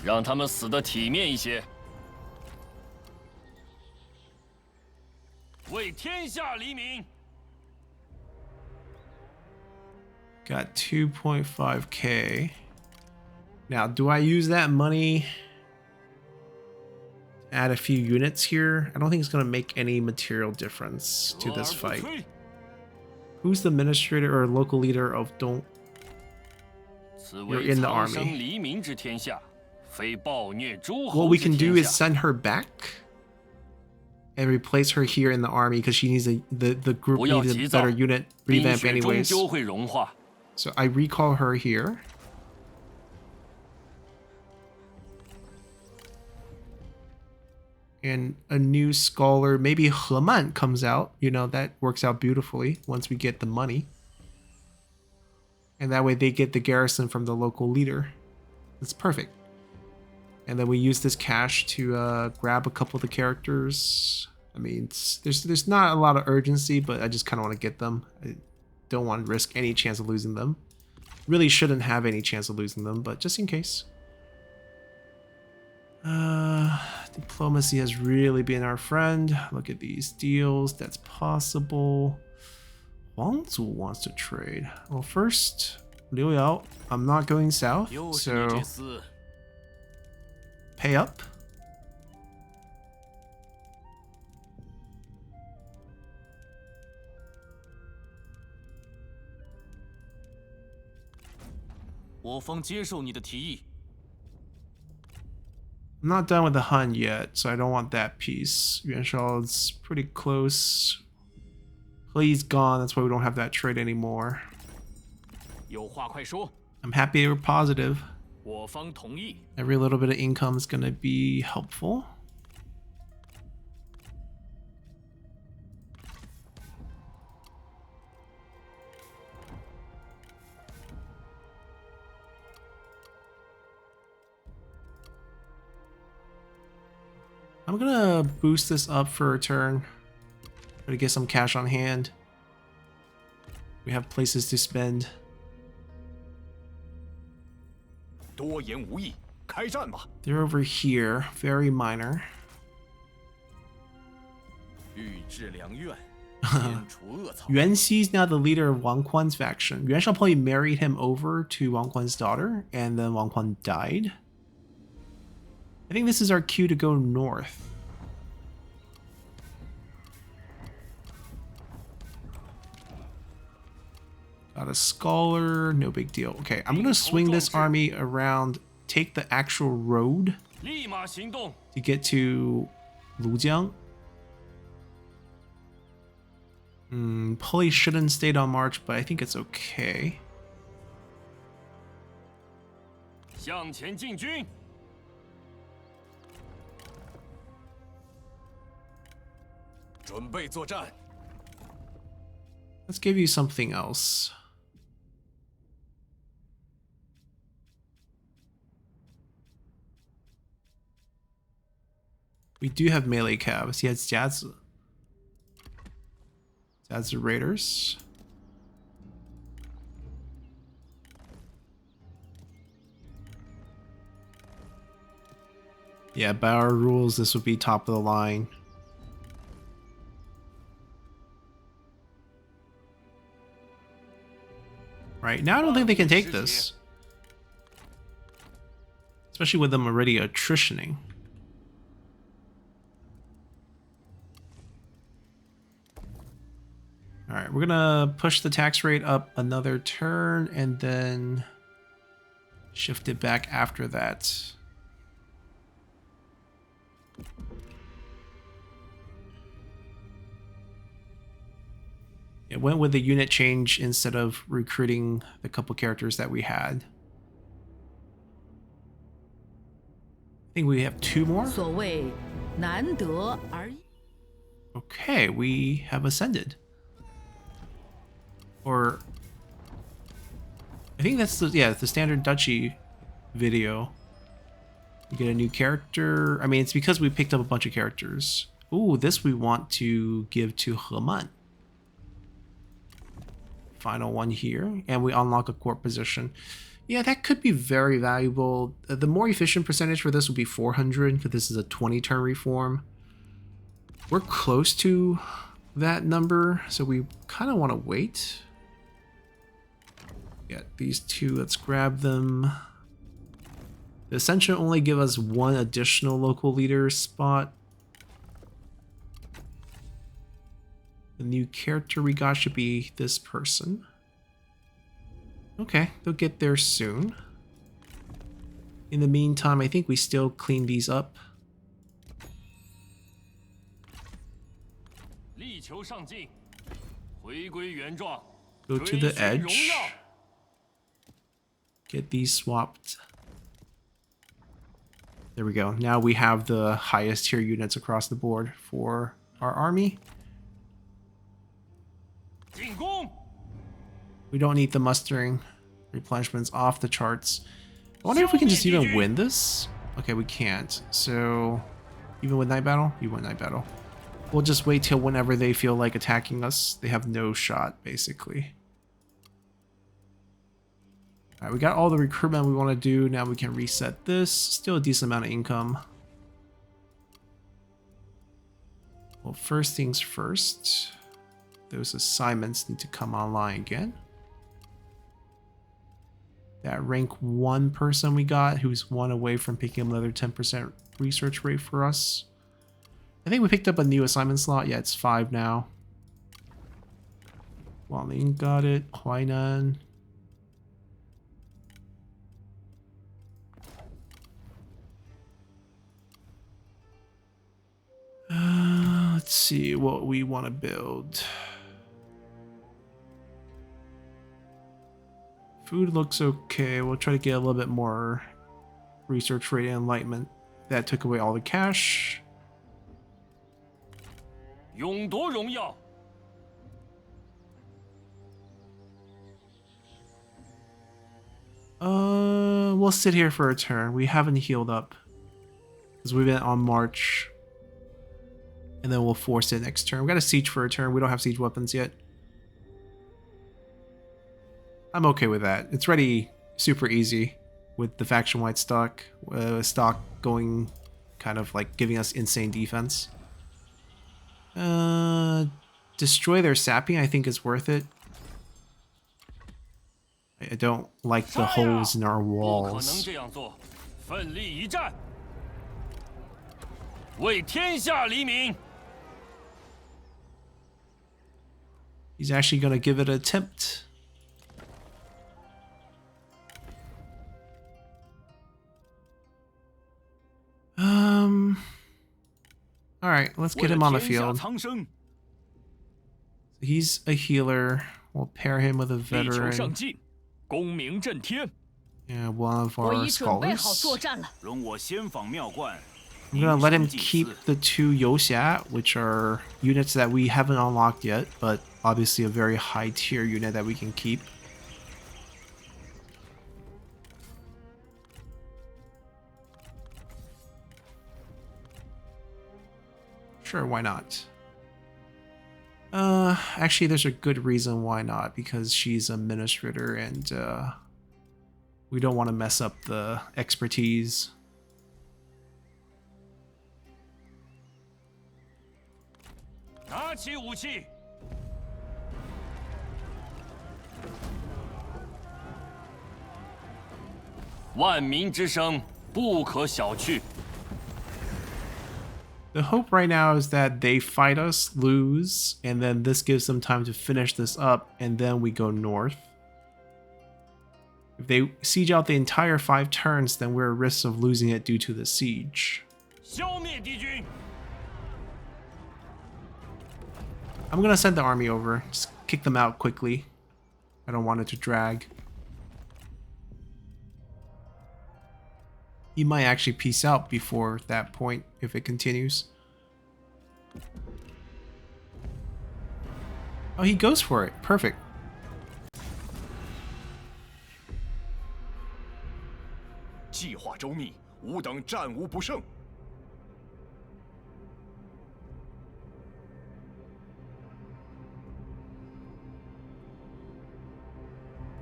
Got 2.5k. Now, do I use that money to add a few units here? I don't think it's going to make any material difference to this fight. Who's the administrator or local leader of Don't? You're in the army. What we can do is send her back and replace her here in the army because she needs the group needs a better unit revamp anyways. So I recall her here. And a new scholar, maybe Heman comes out. You know, that works out beautifully once we get the money. And that way they get the garrison from the local leader. It's perfect. And then we use this cash to grab a couple of the characters. I mean, there's not a lot of urgency, but I just kind of want to get them. I don't want to risk any chance of losing them. Really shouldn't have any chance of losing them, but just in case. Diplomacy has really been our friend. Look at these deals. That's possible. Huang Shao wants to trade. Well, first, Liu Yao, I'm not going south, 又是你 so 这厮！ pay up. 我方接受你的提议。 I'm not done with the Hun yet, so I don't want that piece. Yuan Shao's pretty close. He's gone, that's why we don't have that trade anymore. 有话快说， I'm happy they were positive. 我方同意。 Every little bit of income is going to be helpful. I'm gonna boost this up for a turn. Try to get some cash on hand. We have places to spend. 多言无益，开战吧！ They're over here, very minor. 欲治良院，免除恶草。 Yuan Xi's now the leader of Wang Quan's faction. Yuan Shao probably married him over to Wang Quan's daughter, and then Wang Quan died. I think this is our cue to go north. Got a scholar, no big deal. Okay, I'm gonna swing this army around, take the actual road 立马行动！ to get to Lujiang. Probably shouldn't stayed on march, but I think it's okay. 向前进军！ 准备作战。 Let's give you something else. We do have melee cabs. He has Jiazi. Jiazi Raiders. Yeah, by our rules, this would be top of the line. Right, now I don't think they can take this. Especially with them already attritioning. Alright, we're gonna push the tax rate up another turn and then shift it back after that. It went with the unit change instead of recruiting the couple characters that we had. I think we have 2 more. 所谓难得而易。 Okay, we have ascended. Or I think that's the standard duchy video. You get a new character. I mean, it's because we picked up a bunch of characters. Ooh, this we want to give to Heman. Final one here, and we unlock a court position. Yeah, that could be very valuable. The more efficient percentage for this would be 400 because this is a 20-turn reform. We're close to that number, so we kind of want to wait. Yeah, these 2, let's grab them. The Ascension only give us 1 additional local leader spot. The new character we got should be this person. Okay, they'll get there soon. In the meantime, I think we still clean these up. 力求上进，回归原状。 Go to the 追寻荣 edge. 耀。 Get these swapped. There we go. Now we have the highest tier units across the board for our army. 进攻！ We don't need the mustering replenishments off the charts. I wonder if we can just even win this. Okay, we can't. So, even with Night Battle? You win Night Battle. We'll just wait till whenever they feel like attacking us. They have no shot, basically. Alright, we got all the recruitment we want to do. Now we can reset this. Still a decent amount of income. Well, first things first. Those assignments need to come online again. that rank 1 person we got, who's 1 away from picking up another 10% research rate for us. I think we picked up a new assignment slot. Yeah, it's 5 now. Wang Ling got it. Huainan. Let's see what we want to build. Food looks okay. We'll try to get a little bit more research rate and enlightenment. That took away all the cash. 勇夺荣耀。 We'll sit here for a turn. We haven't healed up because we've been on march, and then we'll force it next turn. We got a siege for a turn. We don't have siege weapons yet. I'm okay with that. It's ready super easy with the faction-wide stock going kind of like giving us insane defense. Destroy their sapping, I think is worth it. I don't like the holes in our 不可能 walls. 这样做，奋力一战，为天下黎民。 He's actually going to give it an attempt. All right, let's get him on the 为了天下 field. 苍生， He's a healer. We'll pair him with a 力求上 veteran. 进，功名震天。 Yeah, one of 我 our 已准备好 scholars. 作战了。 容我先访庙观。 I'm gonna let him keep the 2 Yoxia, which are units that we haven't unlocked yet, but obviously a very high tier unit that we can keep. Sure, why not? Actually, there's a good reason why not, because she's a administrator and we don't want to mess up the expertise. 拿起武器。 万民之声不可小觑。 The hope right now is that they fight us, lose, and then this gives them time to finish this up, and then we go north. If they siege out the entire 5 turns, then we're at risk of losing it due to the siege. 消灭敌军。 I'm gonna send the army over. Just kick them out quickly. I don't want it to drag. He might actually peace out before that point if it continues. Oh, he goes for it. Perfect. 计划周密，吾等战无不胜。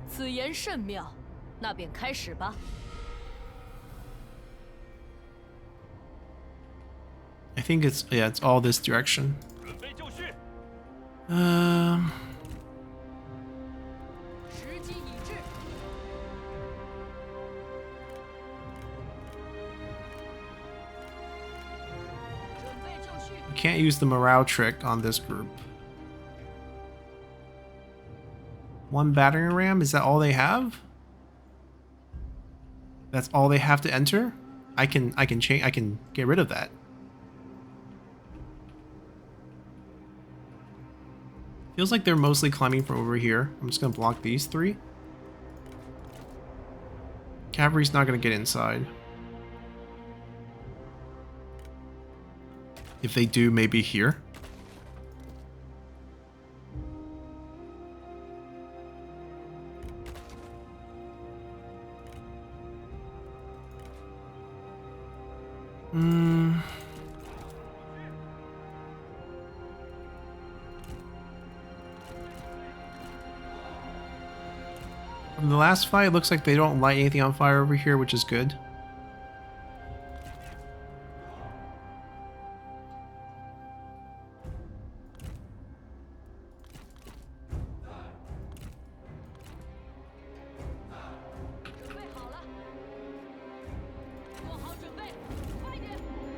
此言甚妙，那便开始吧。 I think it's, yeah, it's all this direction. 准备就绪。 时机已至。 准备就绪。 Can't use the morale trick on this group. 1 battering ram, is that all they have? That's all they have to enter? I can change, I can get rid of that. Feels like they're mostly climbing from over here. I'm just gonna block these 3. Cavalry's not gonna get inside. If they do, maybe here. From the last fight, it looks like they don't light anything on fire over here, which is good.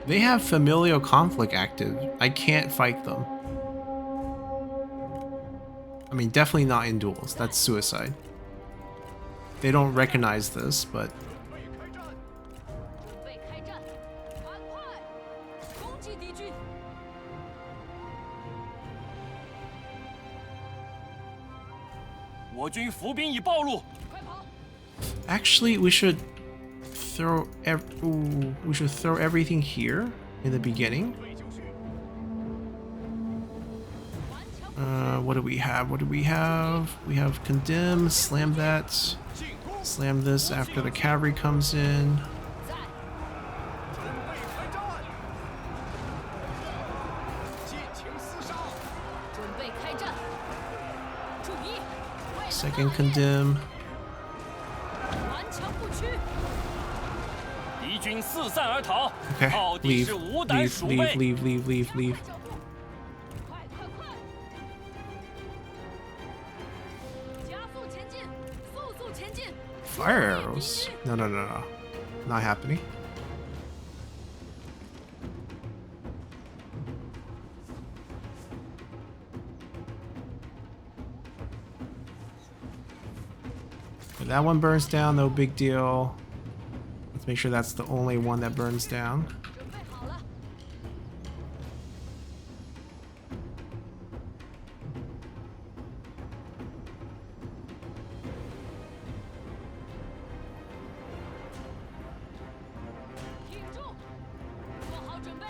They have familial conflict active. I can't fight them. I mean, definitely not in duels. That's suicide. They don't recognize this, but 准备开战，赶快攻击敌军！ 我军伏兵已暴露， 快跑！ actually we should throw everything here in the beginning. 对就绪， What do we have? What do we have? We have condemn, slam that, 进攻， slam this after the cavalry comes in. 在， 准备开战，尽情厮杀， 准备开战！注意，快速 Second 爆裂 condemn. 顽强不屈！ 敌军四散而逃， Okay, 到底 leave, 是无胆 leave, 鼠 leave, 辈。 leave, leave, leave, leave. 脚步，快快快！加速前进，速速前进！ Fire arrows? No, no, no, no. Not happening. Okay, that one burns down, no big deal. Let's make sure that's the only one that burns down. 准备好了， 挺住，做好准备，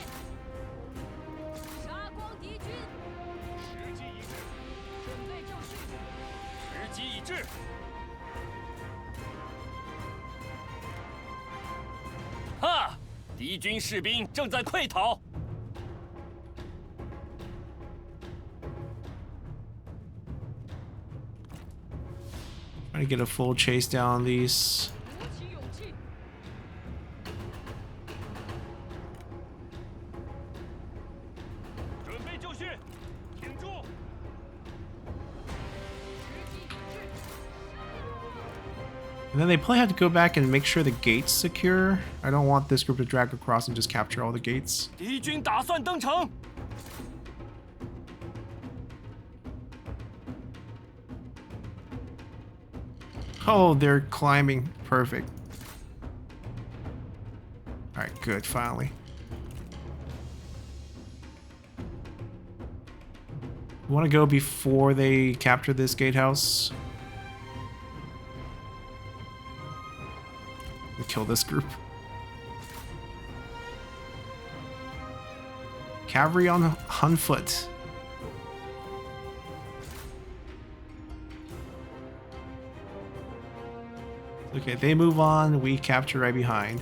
杀光敌军，时机一致， 准备就绪， 时机已至， 哈！敌军士兵正在溃逃， Trying to get a full chase down on these. 鼓起勇气， 准备就绪，挺住， 时机已至， And then they probably have to go back and make sure the gate's secure. I don't want this group to drag across and just capture all the gates. 敌军打算登城。 Oh, they're climbing. Perfect. Alright, good, finally. We want to go before they capture this gatehouse. We kill this group. Cavalry on foot. Okay, they move on, we capture right behind.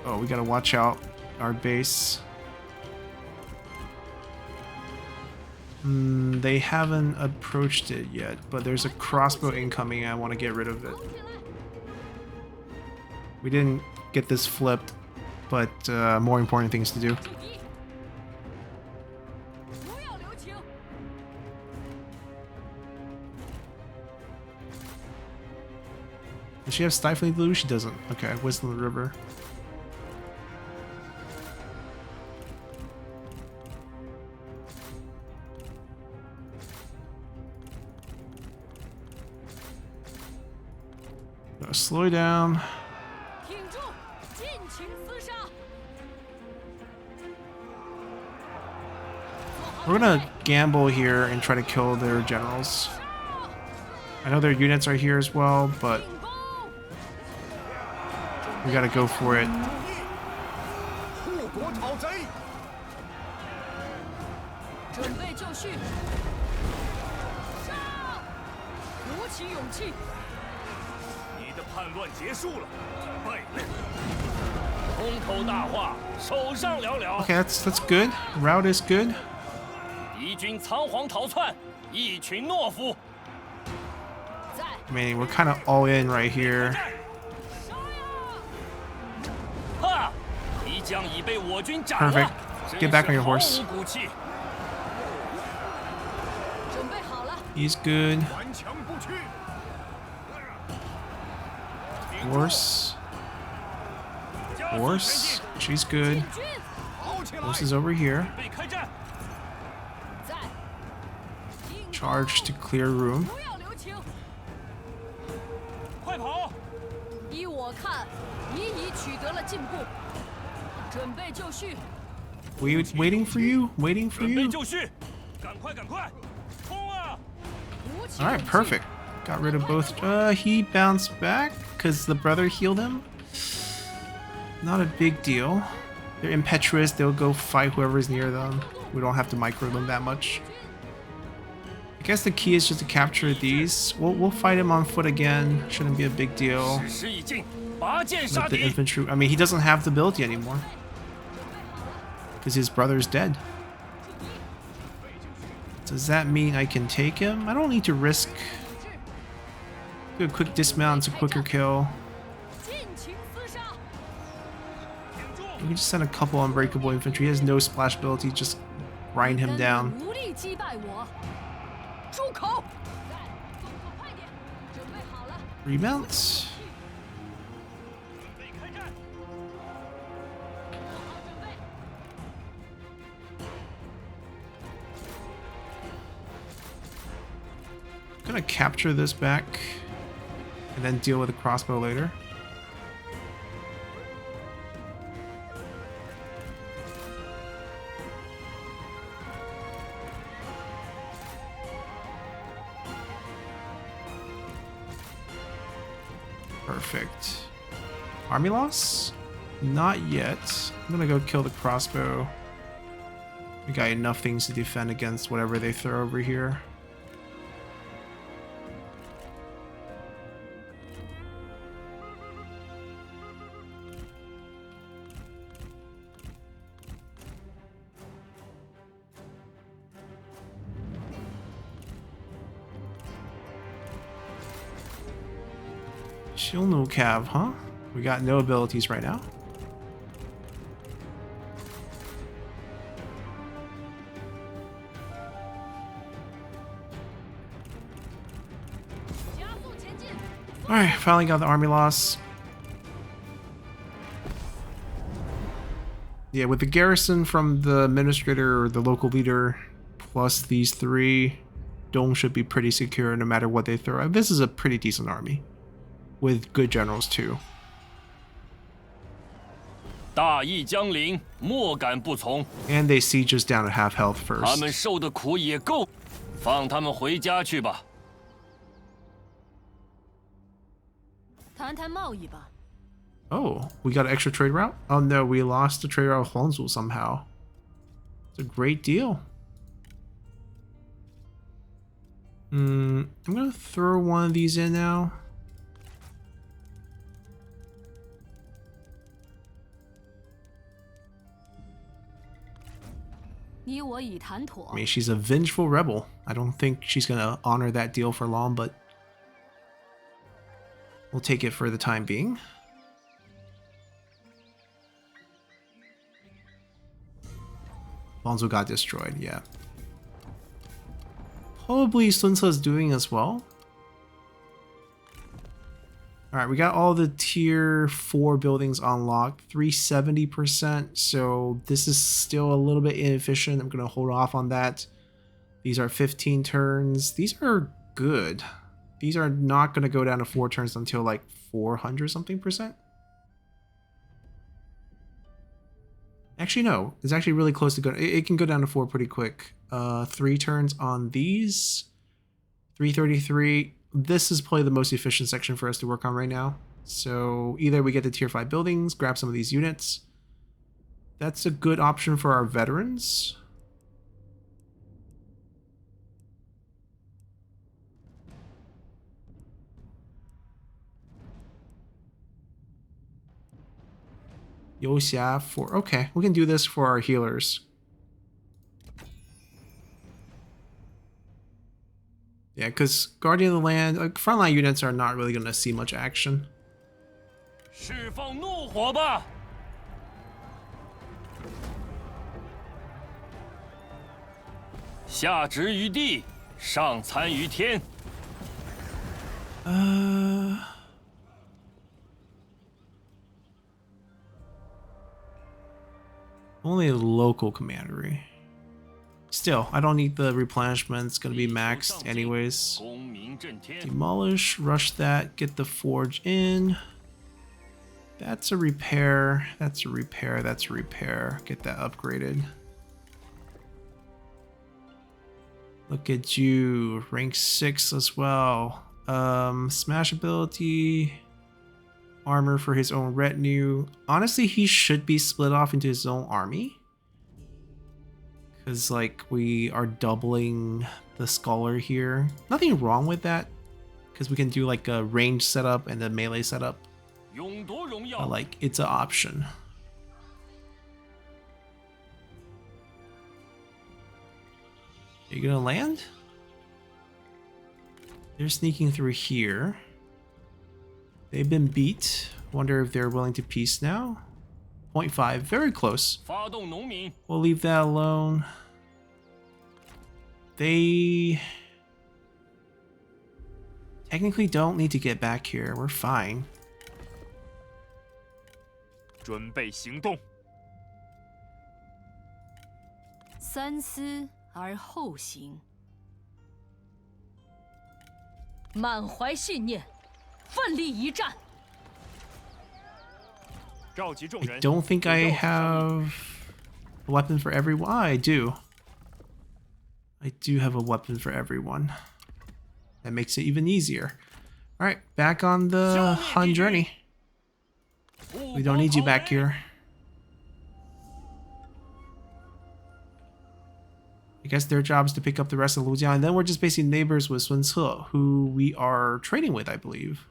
Oh, we gotta watch out. Our base. They haven't approached it yet, but there's a crossbow incoming and I want to get rid of it. 攻起来！ We didn't get this flipped, but more important things to do. 注意，不要留情！ Does she have stifling blue? She doesn't. Okay, Wisdom the River. Slow down. 挺住，尽情厮杀！ We're gonna gamble here and try to kill their generals. I know their units are here as well, but 进攻！ we gotta go for it. 护国讨贼， 准备就绪！杀！鼓起勇气！ 你的叛乱结束了，败类。空口大话，手上了了。 Okay, that's good. Route is good. 敌军仓皇逃窜，一群懦夫。 在 I mean, we're kind of all in right here. 杀呀！ 哈！敌将已被我军斩 Perfect. 了。 Get back on your 真是毫 horse. 无骨气。 准备好了， He's good. 顽强不屈， Horse. 加 Horse, she's good. 进军，跑起来！ Horse is over here. 备开战。在，进攻 Charge to clear room. 不要留情。快跑！依我看，你已取得了进步，准备就绪。 Waiting for you. Waiting for 准备 you. 就绪，赶快赶快，冲啊！ 鼓起 All 勇 right, 气 perfect. Got rid of both. He bounced back because the brother healed him. Not a big deal. They're impetuous. They'll go fight whoever's near them. We don't have to micro them that much. I guess the key is just to capture these. We'll fight him on foot again. Shouldn't be a big deal. 时势已尽，拔剑杀 Let the 敌。 infantry. I mean, he doesn't have the ability anymore because his brother's dead. Does that mean I can take him? I don't need to risk. Do a quick dismount. It's a quicker kill. 尽情厮杀。 We can just send a couple unbreakable infantry. He has no splash ability. Just grind him 但 down. 你无力击败我。住口！在，动作快点，准备好了。 Remounts. 准备开战。做好准备。 Gonna capture this back and then deal with the crossbow later. Perfect. Army loss? Not yet. I'm gonna go kill the crossbow. We got enough things to defend against whatever they throw over here. Shilnu Cav, huh? We got no abilities right now. Alright, finally got the army loss. Yeah, with the garrison from the administrator or the local leader, plus these three, Dong should be pretty secure no matter what they throw. This is a pretty decent army. With good generals too. 大义将临，莫敢不从。 And they siege us down at half health 他们 first. 受的苦也够，放他们回家去吧。谈谈贸易吧。 Oh, we got an extra trade route? Oh no, we lost the trade route with Huangzhou somehow. It's a great deal. I'm gonna throw one of these in now. I mean, she's a vengeful rebel. I don't think she's gonna honor that deal for long, but we'll take it for the time being. Bonzo got destroyed, yeah. Probably Sun Tzu's doing as well. Alright, we got all the tier 4 buildings unlocked, 370%, so this is still a little bit inefficient. I'm going to hold off on that. These are 15 turns. These are good. These are not going to go down to 4 turns until like 400 something percent. Actually, no. It's actually really close to go. It can go down to 4 pretty quick. 3 turns on these. 333. This is probably the most efficient section for us to work on right now. So either we get the tier 5 buildings, grab some of these units. That's a good option for our veterans. Yoxia for... Okay, we can do this for our healers. Yeah, because Guardian of the Land, frontline units are not really going to see much action. 释放怒火吧！下执于地，上参于天。Only a local commandery. Still, I don't need the replenishment. It's gonna be maxed anyways. 功名震天。 Demolish, rush that, get the forge in. That's a repair, that's a repair, that's a repair. Get that upgraded. Look at you, rank 6 as well. Smash ability, armor for his own retinue. Honestly, he should be split off into his own army. Because, like, we are doubling the scholar here. Nothing wrong with that. Because we can do, like, a range setup and a melee setup. 勇夺荣耀。 But, like, it's an option. Are you gonna land? They're sneaking through here. They've been beat. Wonder if they're willing to peace now. 0.5, very close. 发动农民。 We'll leave that alone. They technically don't need to get back here. We're fine. 准备行动。三思而后行，满怀信念，奋力一战。召集众 I 人。 don't think I have a weapon for everyone. Ah, I do. I do have a weapon for everyone. That makes it even easier. Alright, back on the Han journey. We don't need you back here. I guess their job is to pick up the rest of Lujiang, and then we're just basically neighbors with Sun Ce, who we are trading with, I believe.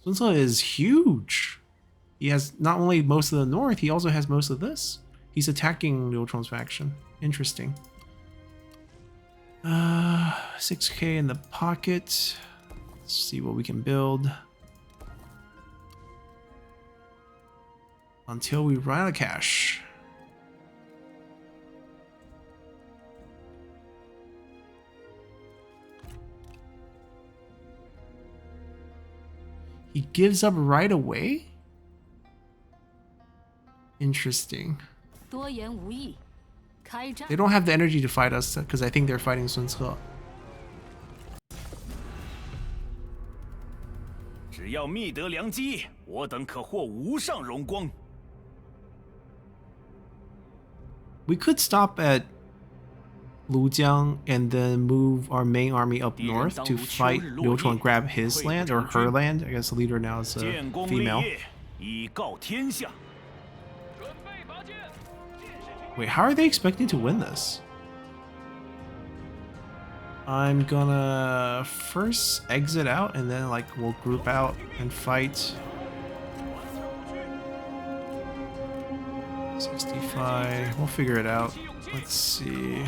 Sun Ce is huge. He has not only most of the north, he also has most of this. He's attacking Liu Chong's faction. Interesting. 6k in the pocket. Let's see what we can build. Until we run out of cash. He gives up right away? Interesting. 多言无益，开战 They。don't have the energy to fight us because I think they're fighting Sun Ce. 只要觅得良机，我等可获无上荣光。 We could stop at Lujiang and then move our main army up north to fight Liu Chong and grab his land or her land. I guess the leader now is a 建功立 female. 业，以告天下。 准备拔剑，剑士群 Wait, how are they expecting to win this? I'm gonna first exit out and then like we'll group out and fight. 65. We'll figure it out. Let's see.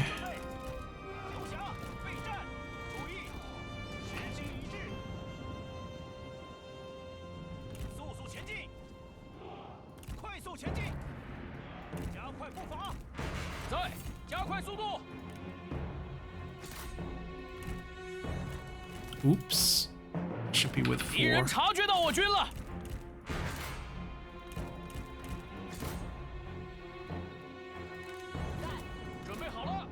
游侠备战，注意，时机已至，速速前进，快速前进，加快步伐，在，加快速度。 Oops. Should be with 敌人 4. 察觉到我军了， 准备好了，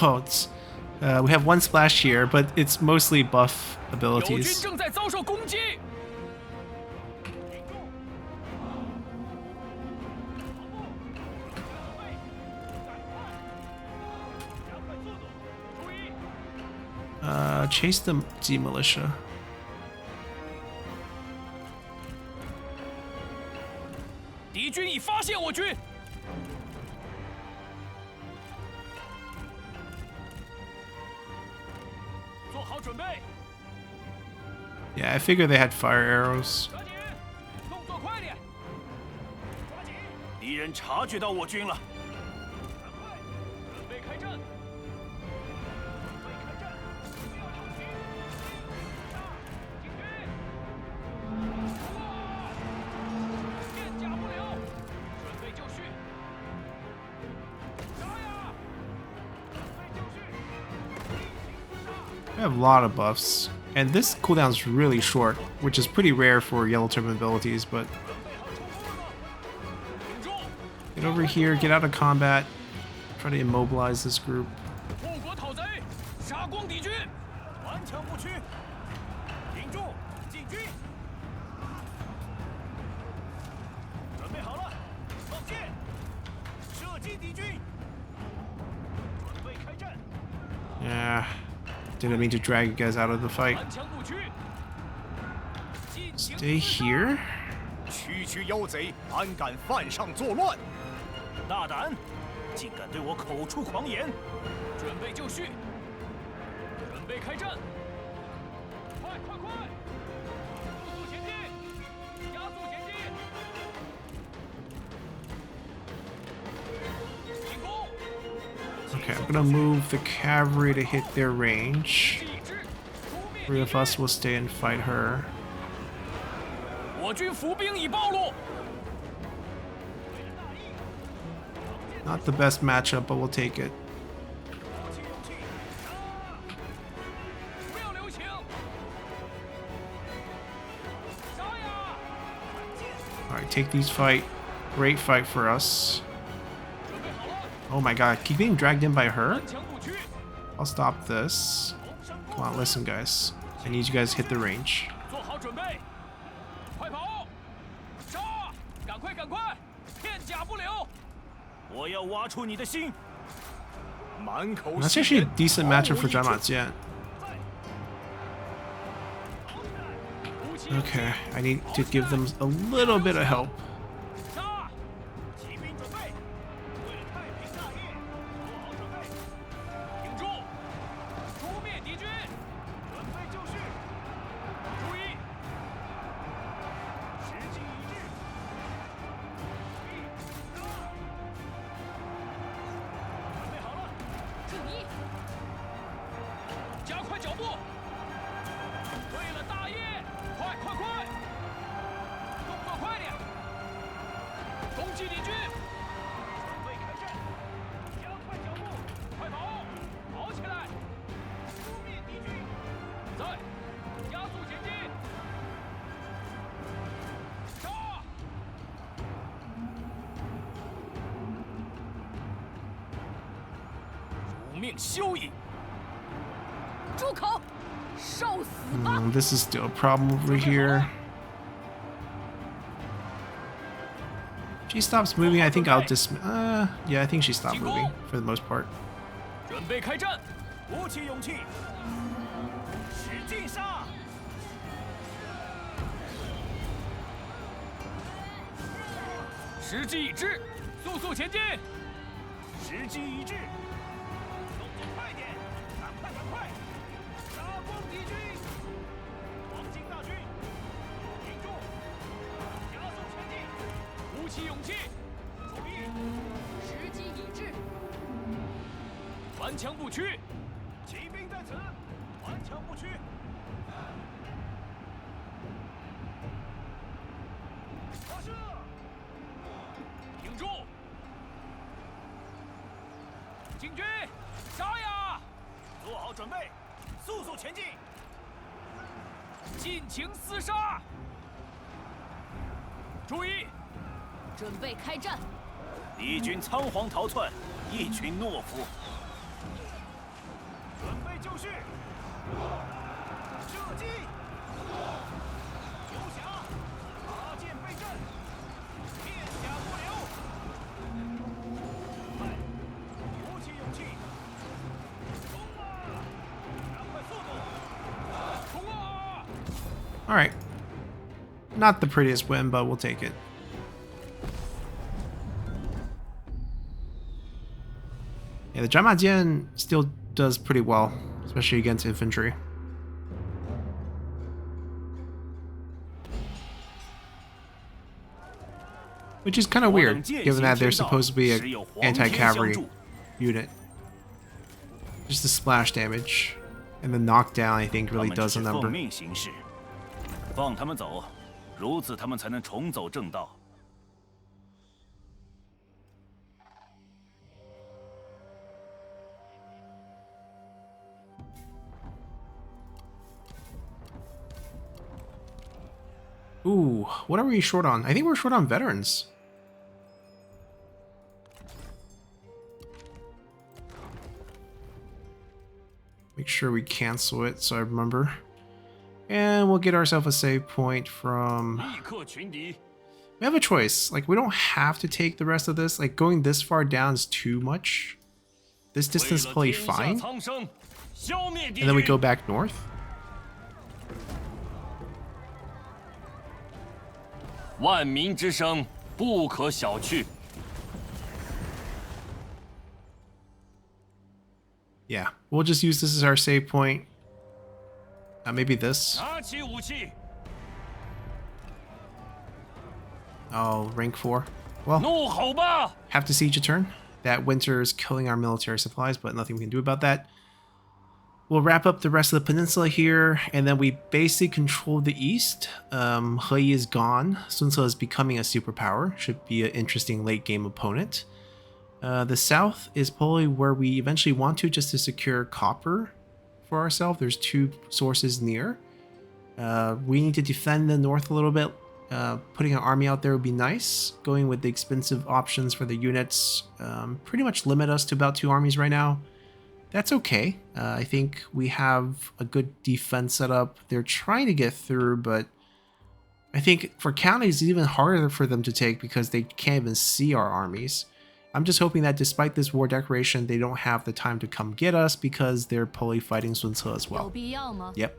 Oh, it's we have one splash here, but it's mostly buff 友军 abilities. 正在遭受攻击。Chase the Z militia. 敌军已发现我军， 做好准备， Yeah, I figured they had fire arrows. 抓紧，动作快点，抓紧， 敌人察觉到我军了， 赶快，准备开战，准备开战，需要有击，进军，片甲不留，准备就绪，杀呀，准备就绪，进行厮杀。 We have a lot of buffs. And this cooldown is really short, which is pretty rare for yellow term abilities, but Get over here, get out of combat. Try to immobilize this group. 护国讨贼，杀光敌军，顽强不屈，挺住，进军，准备好了，放箭，射击敌军，准备开战。 Yeah, didn't mean to drag you guys out of the fight. 顽强不屈。尽情 Stay 厮杀 here. 区区妖贼，安敢犯上作乱？大胆，竟敢对我口出狂言！准备就绪，准备开战！快快快，速速前进，加速前进，进攻！ Okay, I'm gonna move the cavalry to hit their range. 继之，扑灭 Three 敌 of 军！ us will stay and fight her. 我军伏兵已暴露。 Not the best matchup, but we'll take it. 不要留情！杀呀！ Alright, take these fight. Great fight for us. 准备好了， Oh my god, keep being dragged in by her? 顽强不屈， I'll stop this. Come on, listen guys. I need you guys to hit the range. 做好准备，快跑！杀！赶快赶快，片甲不留！ 我要挖出你的心！满口 That's 戏 actually a 言 decent 毫无 matchup for 益处 Zhang Jian. Okay, I need to give them a little bit of help. 杀！骑兵准备，为了太平大业，做好准备，挺住！诛灭敌军！准备就绪，注意！时机已至。准备好了，注意，加快脚步！为了大业，快快快！动作快点！攻击敌军！准备开战，加快脚步，快跑！跑起来！扑灭敌军。在，加速前进！杀！如命休矣！住口！受死吧！ This is still a problem over here. She stops moving. I think I'll just. Yeah, I think she stopped moving for the most part. 准备开战！鼓起勇气，使劲杀！时机已至，速速前进！时机已至，动作快点，赶快赶快，杀光敌军！黄金大军，挺住，加速前进，鼓起勇气，注意，时机已至，顽强不屈！骑兵在此，顽强不屈。发射！挺住！进军！杀呀！做好准备，速速前进！尽情厮杀！注意！准备开战！敌军仓皇逃窜，一群懦夫。准备就绪，射击！游侠，拔剑备阵，片甲不留。快，鼓起勇气，冲啊！加快速度！冲啊！ Alright. Not the prettiest win, but we'll take it. Yeah, the Zhang Jian still does pretty well, especially against infantry. Which is kind of weird, given that they're supposed to be an anti-cavalry unit. Just the splash damage. And the knockdown, I think, really does a 他们只是奉 number. 命行事，放他们走，如此他们才能重走正道。 Ooh, what are we short on? I think we're short on veterans. Make sure we cancel it so I remember. And we'll get ourselves a save point from... 立刻群敌， We have a choice. Like, we don't have to take the rest of this. Like, going this far down is too much. This 为 distance is 了 probably 天下 fine. 苍生，消灭敌 And then we 军。 go back north. 万民之声不可小觑。 Yeah, we'll just use this as our save point. Maybe this. 拿起武器， Oh, rank 4. Well, 怒吼吧！ have to siege a turn. That winter is killing our military supplies, but nothing we can do about that. We'll wrap up the rest of the peninsula here, and then we basically control the east. He is gone. Sun Ce is becoming a superpower. Should be an interesting late game opponent. The south is probably where we eventually want to, just to secure copper for ourselves. There's 2 sources near. We need to defend the north a little bit. Putting an army out there would be nice. Going with the expensive options for the units pretty much limit us to about 2 armies right now. That's okay. I think we have a good defense set up. They're trying to get through, but I think for counties it's even harder for them to take because they can't even see our armies. I'm just hoping that despite this war declaration, they don't have the time to come get us because they're probably fighting Sun Ce as 有 well. 必要吗？ Yep.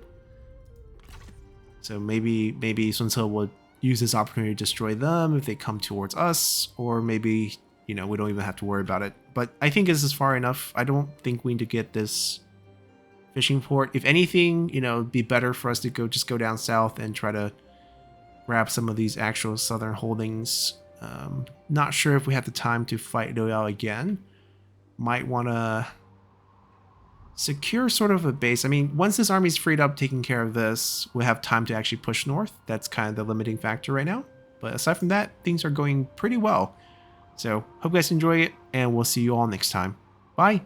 So maybe Sun Ce will use this opportunity to destroy them if they come towards us, or maybe, you know, we don't even have to worry about it. But I think this is far enough. I don't think we need to get this fishing port. If anything, you know, it'd be better for us to just go down south and try to grab some of these actual southern holdings. Not sure if we have the time to fight Loyal again. Might want to secure sort of a base. I mean, once this army's freed up taking care of this, we'll have time to actually push north. That's kind of the limiting factor right now. But aside from that, things are going pretty well. So, hope you guys enjoy it, and we'll see you all next time. Bye!